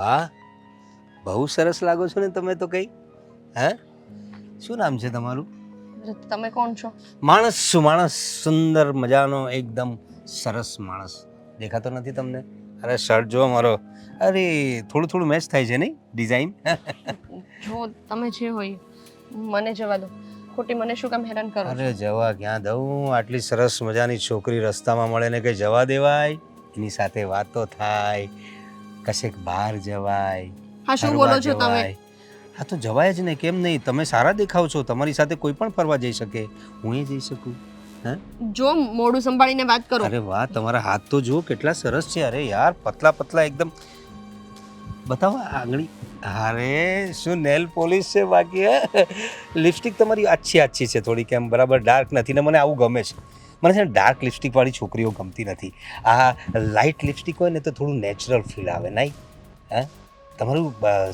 વાહ, બહુ સરસ લાગો છો ને તમે તો કઈ. હે, શું નામ છે તમારું? તમે કોણ છો? માણસ છું, માણસ. સુંદર મજાનો એકદમ સરસ માણસ. દેખાતો નથી તમને? અરે શર્ટ જો મારો, અરે થોડું થોડું મેચ થાય છે નહીં ડિઝાઇન. જો તમે જે હોય મને જવા દો. ખોટી મને શું કામ હેરાન કરો છો? અરે જવા ક્યાં દઉં, આટલી સરસ મજાની છોકરી રસ્તામાં મળે ને કઈ જવા દેવાય? એની સાથે વાતો થાય, કશેક બહાર જવાય. હા, શું ફરવા બોલો છો તમે? જવાય. હા તો જવાય જ ને, કેમ નહીં? તમે સારા દેખાવ છો, તમારી સાથે કોઈ પણ ફરવા જઈ શકે, હું એ જઈ શકું. હે, જો મોઢું સંભાળીને વાત કરો. અરે વાહ, તમારા હાથ તો જુઓ કેટલા સરસ છે. અરે યાર, પતલા પતલા એકદમ. બતાવો આંગળી. અરે શું નેલ પોલિશ છે બાકી. હે, લિપસ્ટિક તમારી આછી છે થોડીક, એમ બરાબર ડાર્ક નથી ને મને આવું ગમે છે. મને છે ને ડાર્ક લિપસ્ટિક વાળી છોકરીઓ ગમતી નથી. આ લાઇટ લિપસ્ટિક હોય ને તો થોડું નેચરલ ફીલ આવે નહીં? હે, તમારું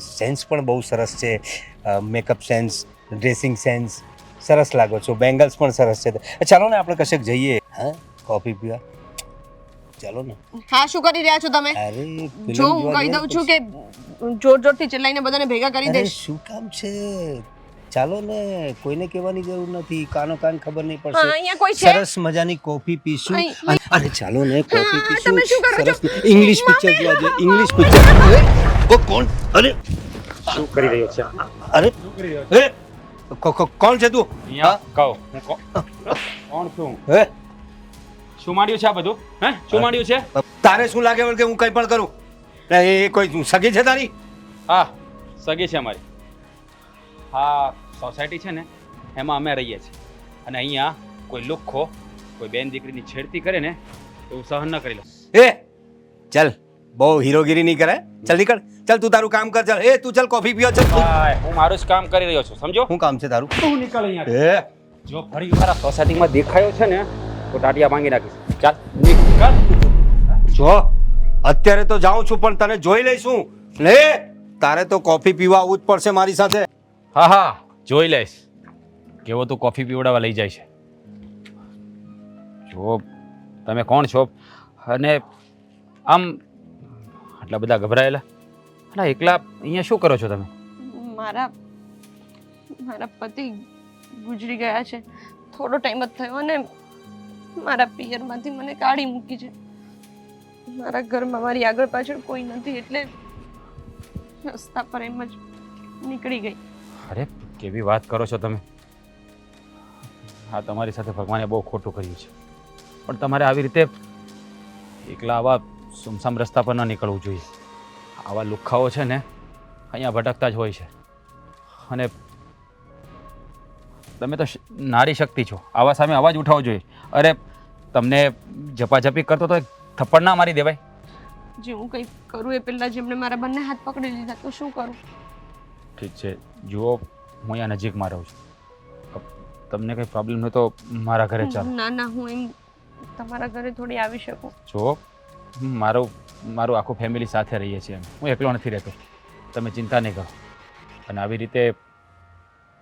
સેન્સ પણ બહુ સરસ છે. મેકઅપ સેન્સ, ડ્રેસિંગ સેન્સ, સરસ લાગો છો. બેંગલ્સ પણ સરસ છે. ચાલો ને આપણે કશેક જઈએ. હા, કોફી પીવા ચાલો ને. હા, શું કરી રહ્યા છો તમે? અરે જો હું કહી દઉં છું કે જોર જોરથી ચિલ્લાઈને બધાને ભેગા કરી અરે દઈશ. શું કામ છે? ચાલો ને, કોઈને કહેવાની જરૂર નથી. કાનો કાન ખબર નહીં હા, પડશે. અહીંયા કોઈ છે? સરસ મજાની કોફી પીશું. અહીં. અરે ચાલો ને, કોફી હા, પીશું. તમે શું કરો છો? સરસ ઇંગ્લિશ પિક્ચર મમ્મી! જોવા જઈએ. English picture. કોણ? અરે શું કરી રહ્યો છે? અરે એ કોણ છે તું? અહીંયા કહો હું કોણ છું? હે, શું માંડ્યું છે આ બધું? હે, શું માંડ્યું છે? તારે શું લાગે વળ કે હું કંઈ પણ કરું? એ કોઈ સગી છે તારી? હા, સગી છે અમારી. હા, સોસાયટી છે ને એમાં અમે રહીએ છીએ અને અહીંયા કોઈ લુખ્ખો કોઈ બેન દીકરીની છેડતી કરે ને તો હું સહન ન કરી લઉં. એ ચાલ, બહુ હીરોગીરી નહીં કરે. ચાલ નીકળ. ચાલ તું તારું કામ કર. ચાલ એ તું ચાલ કોફી પીવા ચાલ. હાય, હું મારું જ કામ કરી રહ્યો છું, સમજો? શું કામ છે તારું? તું નીકળ અહીંયા. એ જો ફરી મારા સોસાયટીમાં દેખાયો છે ને તો ટાટિયા માંગી નાખીશ. ચાલ નીકળ. જો અત્યારે તો જાઉં છું પણ તને જોઈ લઈશું. લે, તારે તો કોફી પીવા આવવું જ પડશે મારી સાથે. હા હા, જોઈ લઈશ કેવો તું કોફી પીવડાવવા લઈ જાય છે. જો તમે કોણ છો અને આમ આટલા બધા ગભરાયેલા અને એકલા અહીંયા શું કરો છો તમે? મારા પતિ ગુજરી ગયા છે. થોડો ટાઈમ જ થયો અને મારા પિયરમાંથી મને કાઢી મૂકી છે. મારા ઘરમાં મારી આગળ પાછળ કોઈ નથી એટલે રસ્તા પર એમ જ નીકળી ગઈ. અરે કેવી વાત કરો છો તમે. હા, તમારી સાથે ભગવાને બહુ ખોટું કર્યું છે, પણ તમારે આવી રીતે એકલા આવા સુમસામ રસ્તા પર ન નીકળવું જોઈએ. આવા લુખ્ખાઓ છે ને અહીંયા ભટકતા જ હોય છે અને તમે તો નારી શક્તિ છો. આવા સામે અવાજ ઉઠાવવો જોઈએ. અરે તમને ઝપાઝપી કરતો તો એક થપ્પડ ના મારી દેવાય? જે હું કંઈ કરું એ પહેલાં જેમણે મારા બંને હાથ પકડી લીધા તો શું કરું? ઠીક છે, જુઓ હું અહીંયા નજીકમાં રહું છું. તમને કંઈ પ્રોબ્લેમ હોય તો મારા ઘરે ચાલો. ના ના, હું એમ તમારા ઘરે થોડી આવી શકું. જો મારું આખું ફેમિલી સાથે રહીએ છીએ અમે. હું એકલો નથી રહેતો, તમે ચિંતા નહીં કરો. અને આવી રીતે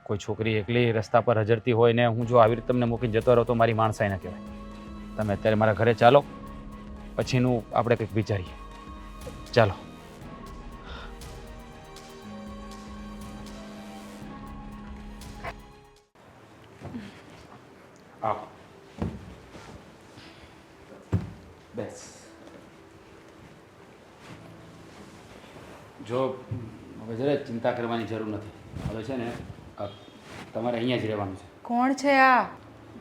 કોઈ છોકરી એકલી રસ્તા પર હજરતી હોય ને હું જો આવી રીતે તમને મૂકીને જતો રહું તો મારી માણસાઈ ન કહેવાય. તમે અત્યારે મારા ઘરે ચાલો, પછીનું આપણે કંઈક વિચારીએ. ચાલો. આવો. બેસ. જો હવે જરા ચિંતા કરવાની જરૂર નથી. હવે છે ને તમારે અહીંયા જ રહેવાનું છે. કોણ છે આ?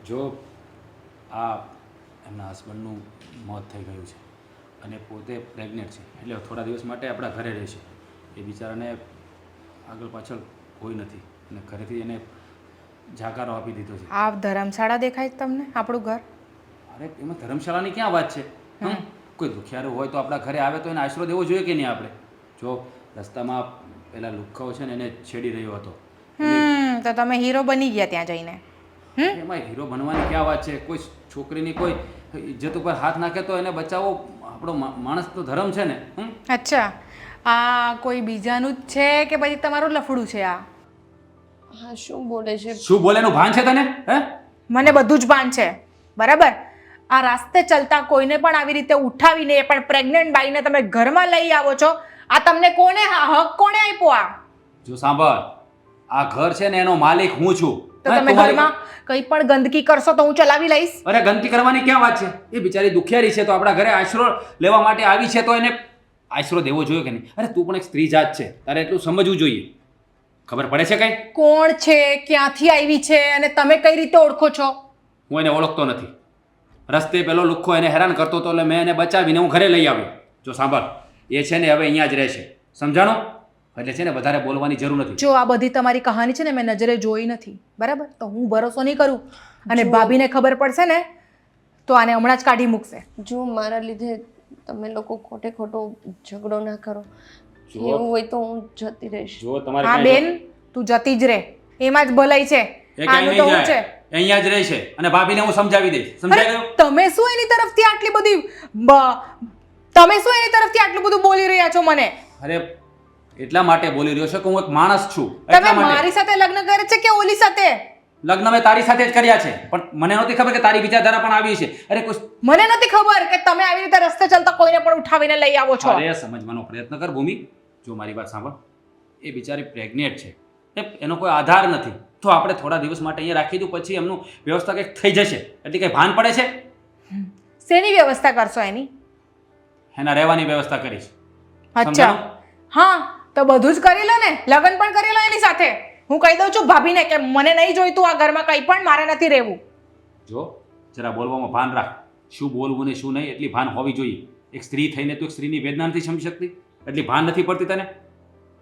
જો આ એમના હસબન્ડનું મોત થઈ ગયું છે અને પોતે પ્રેગ્નેન્ટ છે એટલે થોડા દિવસ માટે આપણા ઘરે રહેશે. એ બિચારાને આગળ પાછળ કોઈ નથી અને ઘરેથી એને જાકારો આપી દીધો છે. આ ધર્મશાળા દેખાય છે તમને આપણું ઘર? અરે એમાં ધર્મશાળાની ક્યાં વાત છે? કોઈ દુખિયારું હોય તો આપણા ઘરે આવે તો એને આશરો દેવો જોઈએ કે નહીં આપણે? જો રસ્તામાં પેલા લુખ્ખાઓ છે ને એને છેડી રહ્યો હતો. તો તમે હીરો બની ગયા ત્યાં જઈને? એમાં હીરો બનવાની ક્યાં વાત છે? કોઈ છોકરીની કોઈ ઇજ્જત ઉપર હાથ નાખે તો એને બચાવવો આપણો માણસનો ધર્મ છે ને. અચ્છા, આ કોઈ બીજાનું જ છે કે પછી તમારું લફડું છે આ? હા, શું બોલે છે? શું બોલે એનું ભાન છે તને? હે, મને બધું જ ભાન છે, બરાબર. આ રાસ્તે ચાલતા કોઈને પણ આવી રીતે ઉઠાવીને એ પણ પ્રેગ્નન્ટ બાઈને તમે ઘરમાં લઈ આવો છો આ તમને કોને હક કોને આપ્યો આ? જો સાંભળ, આ ઘર છે ને એનો માલિક હું છું. તો હા, તમે તમારી- ઘરમાં કંઈ પણ ગંદકી કરશો તો હું ચલાવી લઈશ. અરે ગંદકી કરવાની ક્યાં વાત છે? એ બિચારી દુખિયારી છે તો આપણા ઘરે આશરો લેવા માટે આવી છે તો એને આશરો દેવો જોઈએ કે નહીં? અરે તું પણ એક સ્ત્રી જાત છે, તારે એટલું સમજવું જોઈએ. ખબર પડે છે કઈ? કોણ છે, ક્યાંથી આવી છે અને તમે કઈ રીતે ઓળખો છો? હું એને ઓળખતો નથી. રસ્તે પેલો લુખ્ખો એને હેરાન કરતો હતો એટલે મેં એને બચાવીને હું ઘરે લઈ આવ્યો. જો સાંભળ, એ છે ને હવે અહીંયા જ રહેશે, સમજાણું? એટલે છે ને વધારે બોલવાની જરૂર નથી. જો આ બધી તમારી કહાની છે ને મેં નજરે જોઈ નથી, બરાબર? તો હું ભરોસો નહીં કરું. અને ભાભીને ખબર પડશે ને તો આને હમણાં જ કાઢી મૂકશે. જો મારા લીધે તમે લોકો ખોટે ખોટો ઝઘડો ના કરો. જો- એવું હોય તો હું જતી રહીશ. જો તમારે હા કાંઈ બેન, તું જતી જ રહે, એમાં જ ભલાઈ છે. એ ક્યાંય આનું તો નહીં હું છે. જાય. એ અહીંયા જ રહેશે અને ભાભીને હું સમજાવી દઈશ. સમજાઈ ગયું? અરે, તમે શું એની તરફથી આટલી બધી તમે શું એની તરફથી આટલું બધું બોલી રહ્યા છો મને? અરે એટલા માટે બોલી રહ્યો છે કે હું એક માણસ છું. તમે એટલા માટે મારી સાથે લગ્ન કરે છે કે ઓલી સાથે? લગ્ન મેં તારી સાથે જ કર્યા છે, પણ મને નહોતી ખબર કે તારી વિચારધારા પણ આવી છે. અરે કોઈ મને નથી ખબર કે તમે આવી રીતે રસ્તે ચાલતા કોઈને પણ ઉઠાવીને લઈ આવો છો. અરે સમજવાનો પ્રયત્ન કર ભૂમિ. જો મારી વાત સાંભળ, એ બિચારી પ્રેગ્નેન્ટ છે, એનો કોઈ આધાર નથી, તો આપણે થોડા દિવસ માટે અહીંયા રાખી દઉં, પછી એમનું વ્યવસ્થા કંઈક થઈ જશે. એટલે કંઈ ભાન પડે છે? શેની વ્યવસ્થા કરશો એની? એના રહેવાની વ્યવસ્થા કરીશ. અચ્છા, સમજાણું? હા, તો બધું જ કરી લો ને, લગ્ન પણ કરી લો એની સાથે. હું કહી દઉં છું ભાભીને કે મને નહીં જોઈતું આ ઘરમાં કંઈ પણ, મારે નથી રહેવું. જો જરા બોલવામાં ભાન રાખ. શું બોલવું ને શું નહીં એટલી ભાન હોવી જોઈએ. એક સ્ત્રી થઈને તું એક સ્ત્રીની વેદના નથી સમજી શકતી? એટલી ભાન નથી પડતી તને?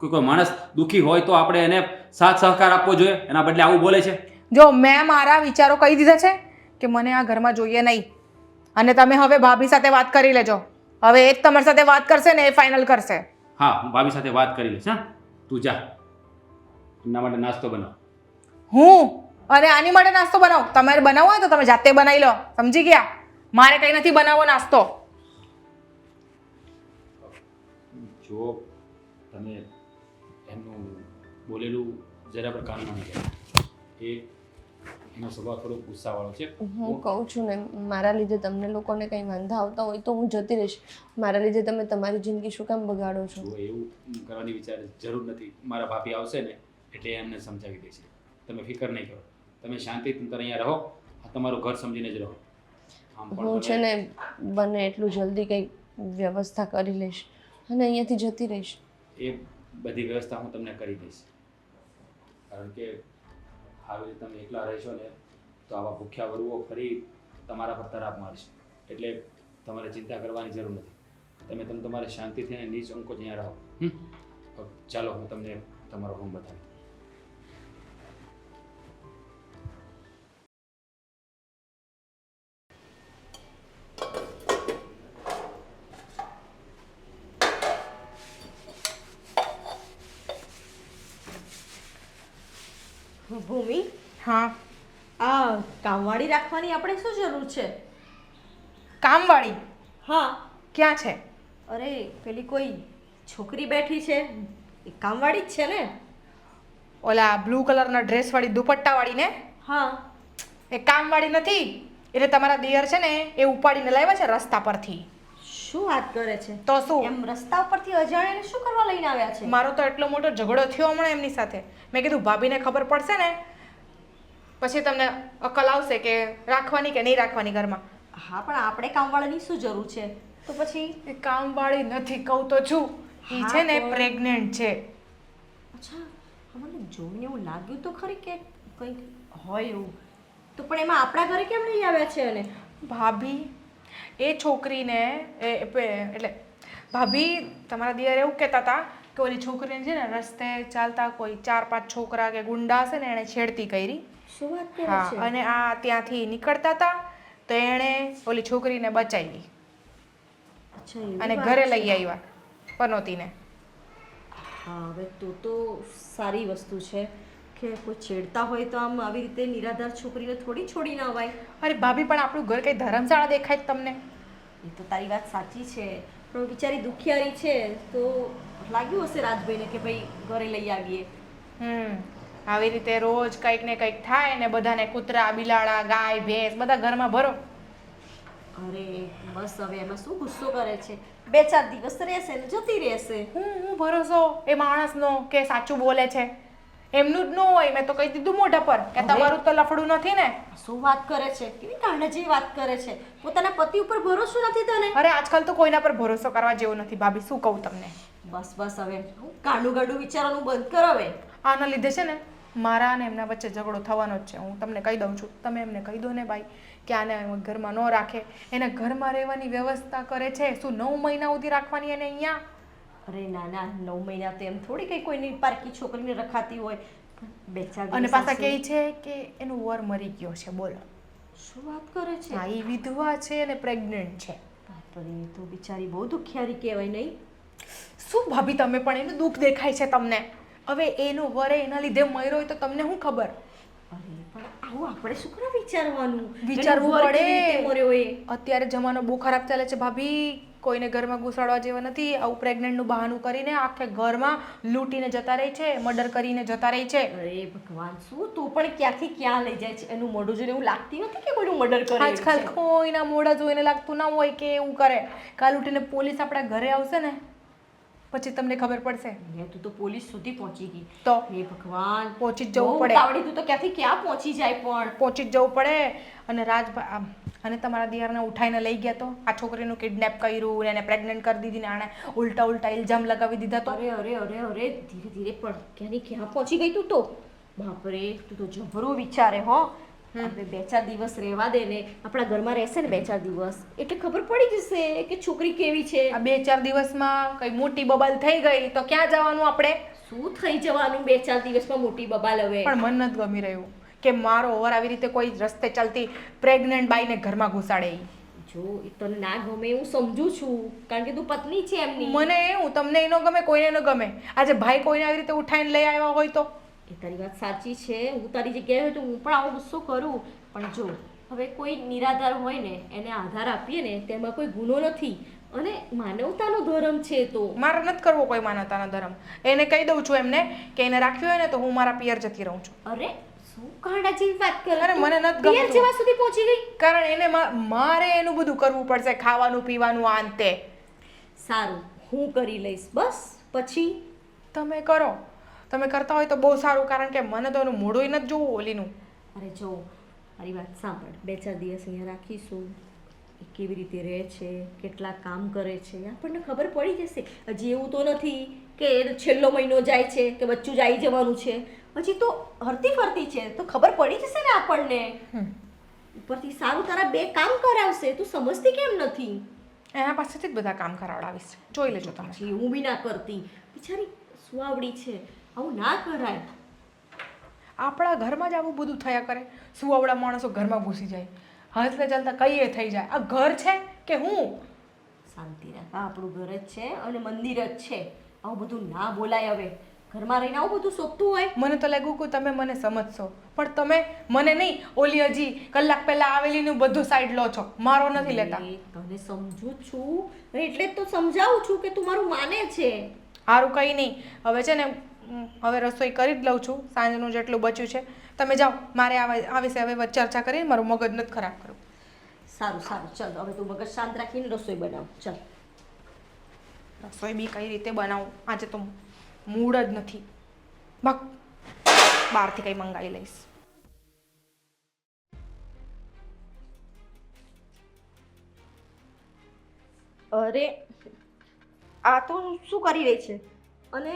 કોઈ માણસ દુઃખી હોય તો આપણે એને સાથ સહકાર આપવો જોઈએ, એના બદલે આવું બોલે છે. જો મેં મારા વિચારો કહી દીધા છે કે મને આ ઘરમાં જોઈએ નહીં, અને તમે હવે ભાભી સાથે વાત કરી લેજો. હવે એ જ તમારી સાથે વાત કરશે ને એ ફાઇનલ કરશે. હા, હું ભાભી સાથે વાત કરી લઈશ. હા, તું જા, એમના માટે નાસ્તો બનાવ. હું અને આની માટે નાસ્તો બનાવો? તમારે બનાવવો હોય તો તમે જાતે બનાવી લો, સમજી ગયા? મારે કંઈ નથી બનાવવો નાસ્તો. જો તમે એમનું બોલેલું જરા પણ કામ ન લે. એનો સ્વભાવ થોડો ગુસ્સાવાળો છે. હું કહું છું ને, મારા લીધે તમને લોકોને કંઈ વાંધા આવતા હોય તો હું જતી રહીશ. મારા લીધે તમે તમારી જિંદગી શું કામ બગાડો છો? જો એવું કરવાની વિચાર જરૂર નથી. મારા ભાભી આવશે ને એટલે એમને સમજાવી દેશે. તમે ફિકર નહીં કરો, તમે શાંતિથી અહીંયા રહો. આ તમારું ઘર સમજીને જ રહો. આમ પણ હું તમે- છે ને બને એટલું જલ્દી કંઈક વ્યવસ્થા કરી લઈશ અને અહીંયાથી જતી રહીશ. એ બધી વ્યવસ્થા હું તમને કરી દઈશ. કારણ કે આવી રીતે તમે એકલા રહેશો ને તો આવા ભૂખ્યા વરુઓ ફરી તમારા પર તરાપ મારશે. એટલે તમારે ચિંતા કરવાની જરૂર નથી. તમે તમારે શાંતિથી અને નિસંકોચ અહીંયા રહો. હવે ચાલો હું તમને તમારો રૂમ બતાવી. ભૂમિ, હા, આ કામવાળી રાખવાની આપણે શું જરૂર છે? કામવાળી હા, ક્યાં છે? અરે પેલી કોઈ છોકરી બેઠી છે એ કામવાળી જ છે ને? ઓલા બ્લુ કલરના ડ્રેસવાળી દુપટ્ટાવાળી ને? હા. એ કામવાળી નથી, એટલે તમારા દિયર છે ને એ ઉપાડીને લાવ્યા છે રસ્તા પરથી. શું વાત કરે છે? તો શું? એમ રસ્તા ઉપરથી અજાણ્યાને શું કરવા લઈને આવ્યા છે? મારો તો એટલો મોટો ઝઘડો થયો હમણાં એમની સાથે. મેં કીધું ભાભીને ખબર પડશે ને પછી તમને અકલ આવશે કે રાખવાની કે નહીં રાખવાની ઘરમાં. હા, પણ આપણે કામવાળાની શું જરૂર છે? તો પછી એ કામવાળી નથી, કહું તો છું. એ હા, છે ને પણ- પ્રેગ્નેન્ટ છે. અચ્છા, મને જોઈને એવું લાગ્યું તો ખરી કે કંઈક હોય એવું. તો પણ એમાં આપણા ઘરે કેમ લઈ આવ્યા છે? અને ભાભી એ છોકરીને એટલે ભાભી તમારા દિયર એવું કહેતા હતા કે ઓલી છોકરીને છે ને રસ્તે ચાલતા કોઈ 4-5 છોકરા કે ગુંડા હશે ને એણે છેડતી કરી. શું વાત કરે હા, છે? અને આ ત્યાંથી નીકળતા હતા તો એણે ઓલી છોકરીને બચાવી અચ્છા, એવી અને વાત ઘરે છે. લઈ આવ્યા પનોતીને. હા, હવે તો સારી વસ્તુ છે કે કોઈ છેડતા હોય તો આમ આવી રીતે નિરાધાર છોકરીને થોડી છોડી ના અવાય. અરે ભાભી, પણ આપણું ઘર કઈ ધર્મશાળા દેખાય છે તમને? એ તો તારી વાત સાચી છે, પણ બિચારી દુખિયારી છે તો લાગ્યું હશે રાજભાઈને કે ભાઈ ઘરે લઈ આવીએ. આવી રીતે રોજ કંઈક ને કંઈક થાય ને બધાને કૂતરા બિલાડા ગાય ભેંસ બધા ઘરમાં ભરો. અરે બસ, હવે એમાં શું ગુસ્સો કરે છે? 2-4 દિવસ રહેશે ને જતી રહેશે. હું ભરોસો એ માણસનો કે સાચું બોલે છે? એમનું જ ન હોય. મેં તો કહી દીધું મોઢા પર કે અરે. તમારું તો લફડું નથી ને. શું વાત કરે છે? કેવી કાંડા જેવી વાત કરે છે? પોતાના પતિ ઉપર ભરોસો નથી તને? અરે આજકાલ તો કોઈના પર ભરોસો કરવા જેવો નથી ભાભી, શું કહું તમને. બસ બસ હવે કાંડું ગાંડું વિચારવાનું બંધ કર હવે. આના લીધે છે ને મારા અને એમના વચ્ચે ઝઘડો થવાનો જ છે. હું તમને કહી દઉં છું. તમે એમને કહી દો ને ભાઈ કે આને ઘરમાં ન રાખે. એને ઘરમાં રહેવાની વ્યવસ્થા કરે છે. શું 9 મહિના સુધી રાખવાની એને અહીંયા? અરે ના ના 9 મહિના તો એમ થોડી કઈ કોઈની પારકી છોકરીને રખાતી હોય. 2-4 અને દિવસ પાછા આવશે. કહે છે કે એનું વર મરી ગયો છે. બોલો. શું વાત કરે છે? હા, એ વિધવા છે અને પ્રેગ્નન્ટ છે. બાપરે, એ તો બિચારી બહુ દુખિયારી કહેવાય નહીં? શું ભાભી તમે પણ એનું દુઃખ દેખાય છે તમને? હવે એનો વરે એના લીધે મર્યો હોય તો તમને શું ખબર? અરે પણ આવું આપણે શું કરવા વિચારવાનું? વિચારવું એનો વર પડે. કેવી રીતે મર્યો એ? અત્યારે જમાનો બહુ ખરાબ ચાલે છે ભાભી. કોઈને ઘરમાં ઘુસાડવા જેવા નથી. આવું પ્રેગ્નન્ટનું બહાનું કરીને આખે ઘરમાં લૂંટીને જતા રહે છે, મર્ડર કરીને જતા રહે છે. અરે ભગવાન, શું તું પણ ક્યાંથી ક્યાં લઈ જાય છે? એનું મોઢું જોઈને એવું લાગતી નથી કે કોઈનું મર્ડર કરે આજકાલ કોઈના મોઢા જોઈને લાગતું ના હોય કે એવું કરે. કાલ ઉઠીને પોલીસ આપણા ઘરે આવશે ને પછી તમને ખબર પડશે. તું તો પોલીસ સુધી પહોંચી ગઈ. તો હે ભગવાન, પહોંચી જ જવું બહુ પડે. ઉતાવળી, તું તો ક્યાંથી ક્યાં પહોંચી જાય પણ. પહોંચી જ જવું પડે. અને રાજભાઈ અને તમારા દિયરને ઉઠાઈને લઈ ગયા તો આ છોકરીનું કિડનેપ કર્યું ને એને પ્રેગ્નન્ટ કરી દીધી ને આને ઉલટા ઇલ્ઝામ લગાવી દીધા તો. અરે અરે અરે અરે, ધીરે ધીરે પણ ક્યાંની ક્યાં પહોંચી ગઈ તું તો. બાપરે, તું તો જબરો વિચારે હો. હવે 2-4 દિવસ રહેવા દે ને. આપણા ઘરમાં રહેશે ને 2-4 દિવસ એટલે ખબર પડી જશે કે છોકરી કેવી છે. આ 2-4 દિવસમાં કઈ મોટી બબાલ થઈ ગઈ તો ક્યાં જવાનું આપણે? શું થઈ જવાનું 2-4 દિવસમાં મોટી બબાલ હવે? પણ મન નથી ગમી રહ્યું કે મારો ઓવર આવી રીતે કોઈ રસ્તે ચાલતી પ્રેગ્નન્ટ બાઈને ઘરમાં ઘુસાડે ઈ. જો એ તને ના ગમે હું સમજુ છું, કારણ કે તું પત્ની છે એમની. મને એવું, તમને એનો ગમે, કોઈને ન ગમે. આજે ભાઈ કોઈને આવી રીતે ઉઠાઈને લઈ આવ્યા હોય તો? એ તારી વાત સાચી છે. હું તારી જગ્યાએ હોય તો હું પણ આવો ગુસ્સો કરું. પણ જો હવે કોઈ નિરાધાર હોય ને એને આધાર આપીએ ને તેમાં કોઈ ગુનો નથી અને માનવતાનો ધર્મ છે. તો મારે નથી કરવો કોઈ માનવતાનો ધર્મ. એને કહી દઉં છું એમને કે એને રાખ્યો હોય ને તો હું મારા પિયર જતી રહું છું. અરે શું કાંડા જેવી વાત કરે? અરે મને નથી પિયર ગમતું. જેવા સુધી પહોંચી ગઈ? કારણ એને મારે એનું બધું કરવું પડશે, ખાવાનું પીવાનું આ ને તે. સારું, હું કરી લઈશ. બસ પછી તમે કરો. તમે કરતા હોય તો બહુ સારું, કારણ કે મને તો એનું મોઢું નથી જોવું ઓલીનું. અરે જો મારી વાત સાંભળ. 2-4 દિવસ અહીંયા રાખીશું. એ કેવી રીતે રહે છે, કેટલા કામ કરે છે, આપણને ખબર પડી જશે. હજી એવું તો નથી કે છેલ્લો મહિનો જાય છે કે બચ્ચું જ આવી જવાનું છે. હજી તો હરતી ફરતી છે તો ખબર પડી જશે ને આપણને. ઉપરથી સારું તારા 2 કામ કરાવશે. તું સમજતી કેમ નથી? એના પાસેથી જ બધા કામ કરાવડાવીશ. જોઈ લેજો તમે. પછી હું બી ના કરતી. બિચારી સુવાવડી છે, આવું ના કરાય. આપણા ઘરમાં જ આવું બધું થયા કરે. સુવાવડા માણસો ઘરમાં ઘૂસી જાય, હાથલે ચાલતા કઈએ થઈ જાય. આ ઘર છે કે હું? શાંતિ રાખ. આ આપણું ઘર જ છે અને મંદિર જ છે. આવું બધું ના બોલાય. હવે ઘરમાં રહીને આવું બધું શોભતું હોય? મને તો લાગ્યું કે તમે મને સમજશો, પણ તમે મને નહીં, ઓલી હજી કલાક પહેલા આવેલીનું બધું સાઈડ લો છો, મારો નથી લેતા. તને સમજુ છું એટલે જ તો સમજાવું છું કે તું મારું માને છે. સારું, કંઈ નહીં. હવે છે ને હવે રસોઈ કરી જ લઉં છું. સાંજનું જેટલું બચ્યું છે તમે જાઓ. મારે આ વિશે હવે ચર્ચા કરીને મારું મગજ નથી ખરાબ કરવું. સારું સારું, ચાલ હવે તું મગજ શાંત રાખીને રસોઈ બનાવ. ચાલ. રસોઈ બી કઈ રીતે બનાવું? આજે તો મૂડ જ નથી. ભાગ બહારથી કંઈ મંગાવી લઈશ. અરે આ તો શું કરી રહી છે? અને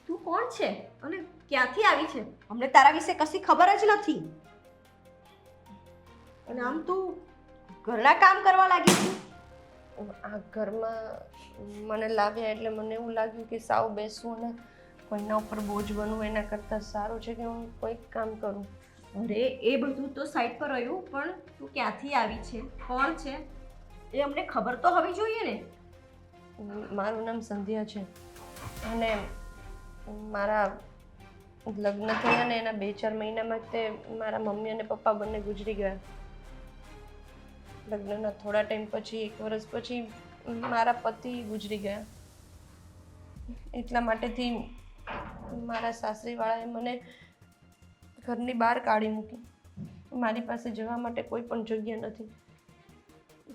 તું કોણ છે અને ક્યાંથી આવી છે? અમને તારા વિશે કશી ખબર જ નથી. અને આમ તું ઘરના કામ કરવા લાગી છે. આ ઘરમાં મને લાવ્યા એટલે મને એવું લાગ્યું કે સાવ બેસવું અને કોઈના ઉપર બોજ બનવું એના કરતાં સારું છે કે હું કોઈક કામ કરું. અરે એ બધું તો સાઈડ પર રહ્યું, પણ તું ક્યાંથી આવી છે, કોણ છે એ અમને ખબર તો હોવી જોઈએ ને. મારું નામ સંધ્યા છે અને મારા લગ્ન થયા ને એના 2-4 મહિનામાં તે મારા મમ્મી અને પપ્પા બંને ગુજરી ગયા. લગ્નના થોડા ટાઈમ પછી, 1 વર્ષ પછી મારા પતિ ગુજરી ગયા. એટલા માટેથી મારા સાસરીવાળાએ મને ઘરની બહાર કાઢી મૂકી. મારી પાસે જવા માટે કોઈ પણ જગ્યા નથી.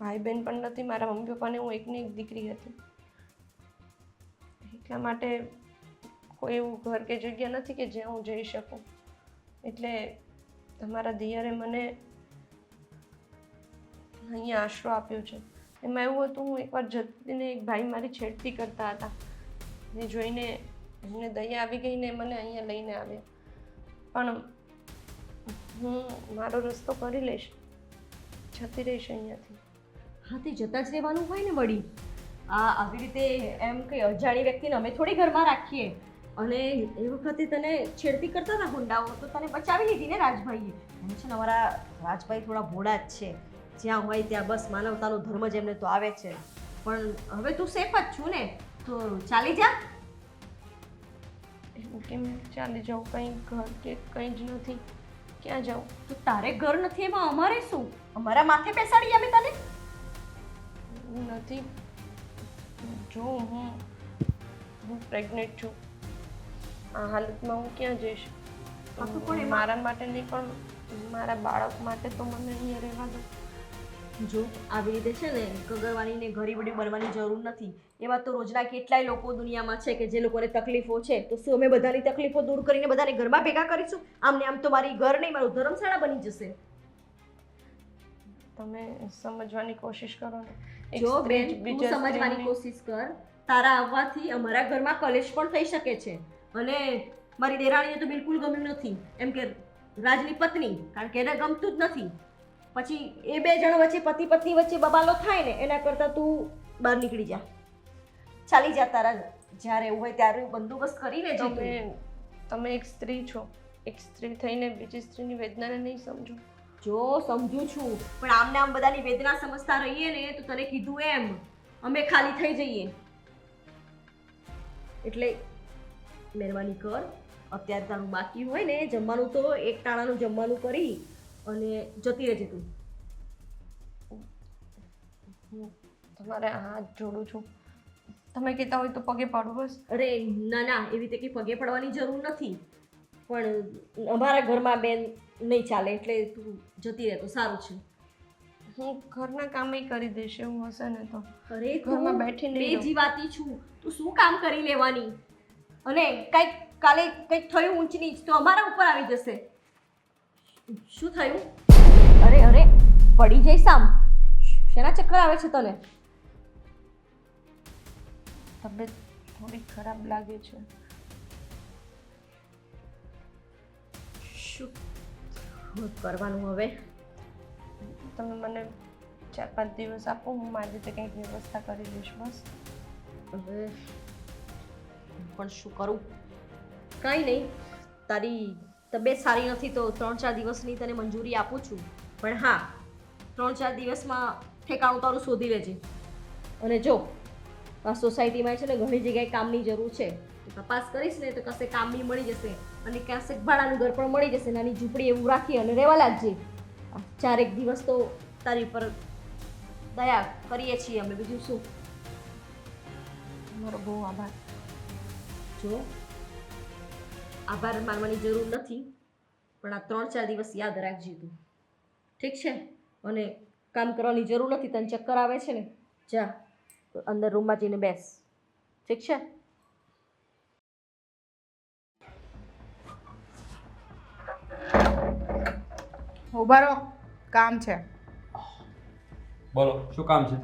ભાઈ બહેન પણ નથી. મારા મમ્મી પપ્પાને હું એકની એક દીકરી હતી. એટલા માટે કોઈ એવું ઘર કે જગ્યા નથી કે જ્યાં હું જઈ શકું. એટલે તમારા દિયરે મને અહીંયા આશરો આપ્યો છે. એમાં એવું હતું, હું એકવાર જતી ને એક ભાઈ મારી છેડતી કરતા હતા. એ જોઈને એમને દયા આવી ગઈ ને મને અહીંયા લઈને આવ્યા. પણ હું મારો રસ્તો કરી લઈશ, જતી રહીશ અહીંયાથી. હા, તે જતા જ રહેવાનું હોય ને વળી. આવી રીતે એમ કંઈ અજાણી વ્યક્તિને અમે થોડી ઘરમાં રાખીએ. અને એ વખતે તને છેડતી કરતા હતા ગુંડાઓ, તો તને બચાવી લીધી ને રાજભાઈએ. એમ છે ને, અમારા રાજભાઈ થોડા ભોળા જ છે. જ્યાં હોય ત્યાં બસ માનવતાનો ધર્મ જ એમને તો આવે છે. પણ હવે તું સેફ જ છું ને, તો ચાલી જા. એવું કેમ ચાલી જાઉં? કંઈ ઘર કે કંઈ જ નથી. ક્યાં જાઉં? તો તારે ઘર નથી એમાં અમારે શું? અમારા માથે બેસાડી અમે તને? નથી. જો હું પ્રેગ્નેન્ટ છું. આ હાલતમાં હું ક્યાં જઈશ? હા, તો પણ મારા માટે નહીં, પણ મારા બાળક માટે તો મને અહીંયા રહેવા દો. જો આવી રીતે છે ને કગરવાની ને ગરીબડી બનવાની જરૂર નથી. એવા તો રોજના કેટલાય લોકો દુનિયામાં છે કે જે લોકોને તકલીફો છે. તો શું અમે બધાની તકલીફો દૂર કરીને બધાને ઘરમાં ભેગા કરીશું? આમને આમ તો મારી ઘર નહીં, મારું ધર્મશાળા બની જશે. તમે સમજવાની કોશિશ કરો ને. એક જો સ્ત્રી બેન, જ તું બીજા સમજવાની સ્ત્રીની- કોશિશ કર. તારા આવવાથી અમારા ઘરમાં કલેશ પણ થઈ શકે છે. અને મારી દેરાણીને તો બિલકુલ ગમ્યું નથી, એમ કે રાજની પત્ની, કારણ કે એને ગમતું જ નથી. પછી એ બે જણ વચ્ચે, પતિ પત્ની વચ્ચે બબાલો થાય ને, એના કરતાં તું બહાર નીકળી જા. ચાલી જા. તારા જ્યારે એવું હોય ત્યારે બંદોબસ્ત કરીને જઈએ. તમે એક સ્ત્રી છો. એક સ્ત્રી થઈને બીજી સ્ત્રીની વેદનાને નહીં સમજો. જો સમજુ છું, પણ આમને આમ બધાની વેદના સમજતા રહીએ ને તો તને કીધું એમ અમે ખાલી થઈ જઈએ. એટલે મહેરબાની કર, અત્યારે તારું બાકી હોય ને જમવાનું, તો એક ટાણાનું જમવાનું કરી અને જતી રહેજે તું. હું તમારે હાથ જોડું છું. તમે કહેતા હોય તો પગે પાડું બસ. અરે ના ના, એવી રીતે કંઈ પગે પડવાની જરૂર નથી. પણ અમારા ઘરમાં બેન નહીં ચાલે, એટલે તું જતી રહે તો સારું છે. હું ઘરના કામે કરી દઈશ એવું હશે ને તો. અરે ઘરમાં તું બેઠી નહીં બે રહું. જીવાતી છું, તું શું કામ કરી લેવાની? અને કંઈક કાલે કંઈક થયું ઊંચ નીચ તો અમારા ઉપર આવી જશે. શું થયું? અરે અરે, પડી જઈશ આમ. શેના ચક્કર આવે છે તને? તબિયત થોડી ખરાબ લાગે છે. શું કરવાનું હવે? તમે મને 4-5 દિવસ આપો, હું મારી રીતે કંઈક વ્યવસ્થા કરી દઈશ બસ. હવે પણ શું કરું? કંઈ નહીં, તારી તબિયત સારી નથી તો 3-4 દિવસની તને મંજૂરી આપું છું. પણ હા, 3-4 દિવસમાં ઠેકાણું તારું શોધી લેજે. અને જો આ સોસાયટીમાં છે ને ઘણી જગ્યાએ કામની જરૂર છે. તપાસ કરીશ ને તો કશે કામ બી મળી જશે અને ક્યાંક ભાડાનું ઘર પણ મળી જશે. નાની ઝૂંપડી એવું રાખી અને રહેવા લાગજે. 4-1 દિવસ તો તારી પર દયા કરીએ છીએ અમે, બીજું શું. તમારો બહુ આભાર. જો આભાર માનવાની જરૂર નથી, પણ આ 3-4 દિવસ યાદ રાખજે તું, ઠીક છે? અને કામ કરવાની જરૂર નથી. તને ચક્કર આવે છે ને, જા અંદર રૂમમાં જઈને બેસ, ઠીક છે? ઉભા રહો, કામ છે. બોલો, શું કામ છે?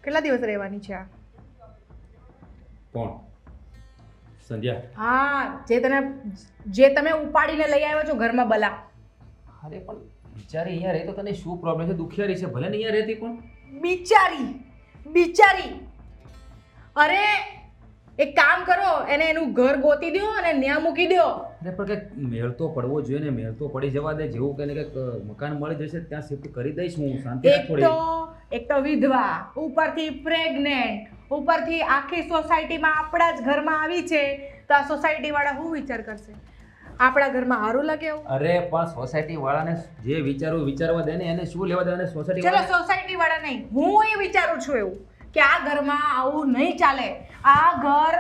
કેટલા દિવસ રહેવાની છે આ? કોણ? સંધ્યા? હા, જે તમે ઉપાડીને લઈ આવ્યો છો ઘરમાં બલા. અરે પણ બિચારી અહીંયા રહી તો તને શું પ્રોબ્લેમ છે? દુખિયારી છે, ભલે ને અહીંયા રહેતી પણ. બિચારી અરે એક કામ કરો, એને એનું ઘર ગોતી દો અને ન્યા મૂકી દો. અરે પણ કંઈક મેળ તો પડવો જોઈએ ને. મેળ તો પડી જવા દે. જેવું કંઈ કંઈક મકાન મળી જશે ત્યાં શિફ્ટ કરી દઈશ હું. શાંતિ એક તો વિધવા, ઉપરથી પ્રેગ્નેન્ટ, ઉપરથી આખી સોસાયટીમાં આપણા જ ઘરમાં આવી છે, તો આ સોસાયટી વાળા શું વિચાર કરશે? આપણા ઘરમાં સારું લાગે એવું? અરે પણ સોસાયટી વાળાને જે વિચારવું વિચારવા દે ને, એને શું લેવા દે? અને સોસાયટી ચલો સોસાયટી વાળા નહીં, હું એ વિચારું છું એવું કે આ ઘરમાં આવું નહીં ચાલે. આ ઘર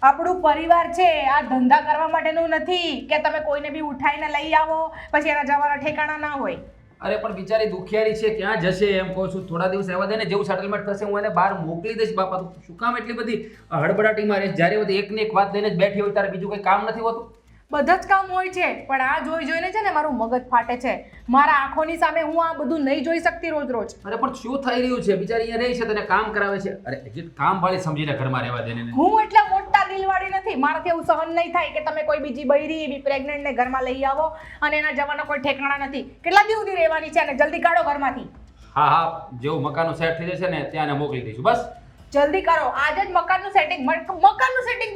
આપણું પરિવાર છે. આ ધંધા કરવા માટેનું નથી કે તમે કોઈને બી ઉઠાઈને લઈ આવો પછી એના જવાના ઠેકાણા ના હોય. અરે પણ બિચારી દુખિયારી છે, ક્યાં જશે એમ કહું છું. થોડા દિવસ રહેવા દે ને, જેવું સેટલમેન્ટ થશે હું એને બહાર મોકલી દઈશ. બાપા તું શું કામ એટલી બધી હડબડાટીમાં રહીશ? જ્યારે બધી એકને એક વાત લઈને જ બેઠી હોય તારે બીજું કંઈ કામ નથી હોતું? બધા જ કામ હોય છે, પણ આ જોઈ જોઈને છે ને મારું મગજ ફાટે છે. મારા આંખોની સામે હું આ બધું નહીં જોઈ શકતી રોજ રોજ. અરે પણ શું થઈ રહ્યું છે? બિચારી અહીંયા રહી છે, તને કામ કરાવે છે. અરે એક્ઝેક્ટ કામ વાળી સમજીને ઘરમાં રહેવા દે ને. હું એટલા મોટા દિલવાળી નથી. મારાથી એવું સહન નહીં થાય કે તમે કોઈ બીજી બૈરી એવી પ્રેગ્નન્ટ ને ઘરમાં લઈ આવો અને એના જવાનો કોઈ ઠેકાણા નથી. કેટલા દિવસ સુધી રહેવાની છે અને જલ્દી કાઢો ઘરમાંથી. હા હા, જેવું મકાનનું સેટ થઈ જશે ને ત્યાં એને મોકલી દઈશું. બસ જલ્દી કરો. આજે જ મકાનનું સેટિંગ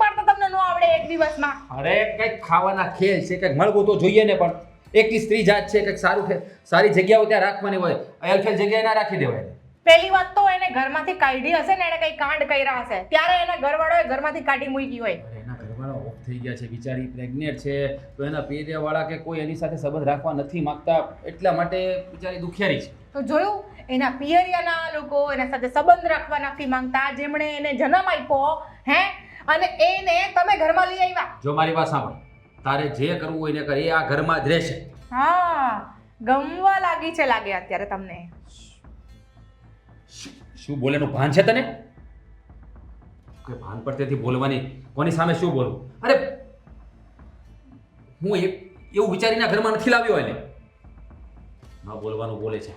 પાડતા તમને ન આવડે એક દિવસમાં. અરે કંઈક ખાવાના ખેલ છે, કંઈક મળવું તો જોઈએ ને. પણ એકલી સ્ત્રી જાત છે, કંઈક સારી જગ્યાઓ ત્યાં રાખવાની હોય. અયલખેલ જગ્યાએ ના રાખી દેવાય. પહેલી વાત તો એને ઘરમાંથી કાઢી હશે ને, એને કંઈ કાંડ કર્યા હશે ત્યારે એના ઘરવાળોએ ઘરમાંથી કાઢી મૂકી હોય. અરે એના ઘરવાળા ઓફ થઈ ગયા છે, બિચારી પ્રેગ્નેન્ટ છે, તો એના પીરિયડવાળા કે કોઈ એની સાથે સંબંધ રાખવા નથી માંગતા, એટલા માટે બિચારી દુખિયારી છે. તો જોયું, એના પિયરિયાના લોકો એના સાથે સંબંધ રાખવા નથી માંગતા, જેમણે એને જન્મ આપ્યો હે, અને એને તમે ઘરમાં લઈ આવ્યા. જો મારી વાત સાંભળ, તારે જે કરવું હોય ને કર, એ આ ઘરમાં જ રહેશે. હા, ગમવા લાગી છે લાગે અત્યારે તમને. શું બોલેનું ભાન છે તને? કોઈ ભાન પડતેથી બોલવાની, કોની સામે શું બોલવું? અરે હું એવું વિચારીને ઘરમાં નથી લાવ્યો એને. ના બોલવાનું બોલે છે.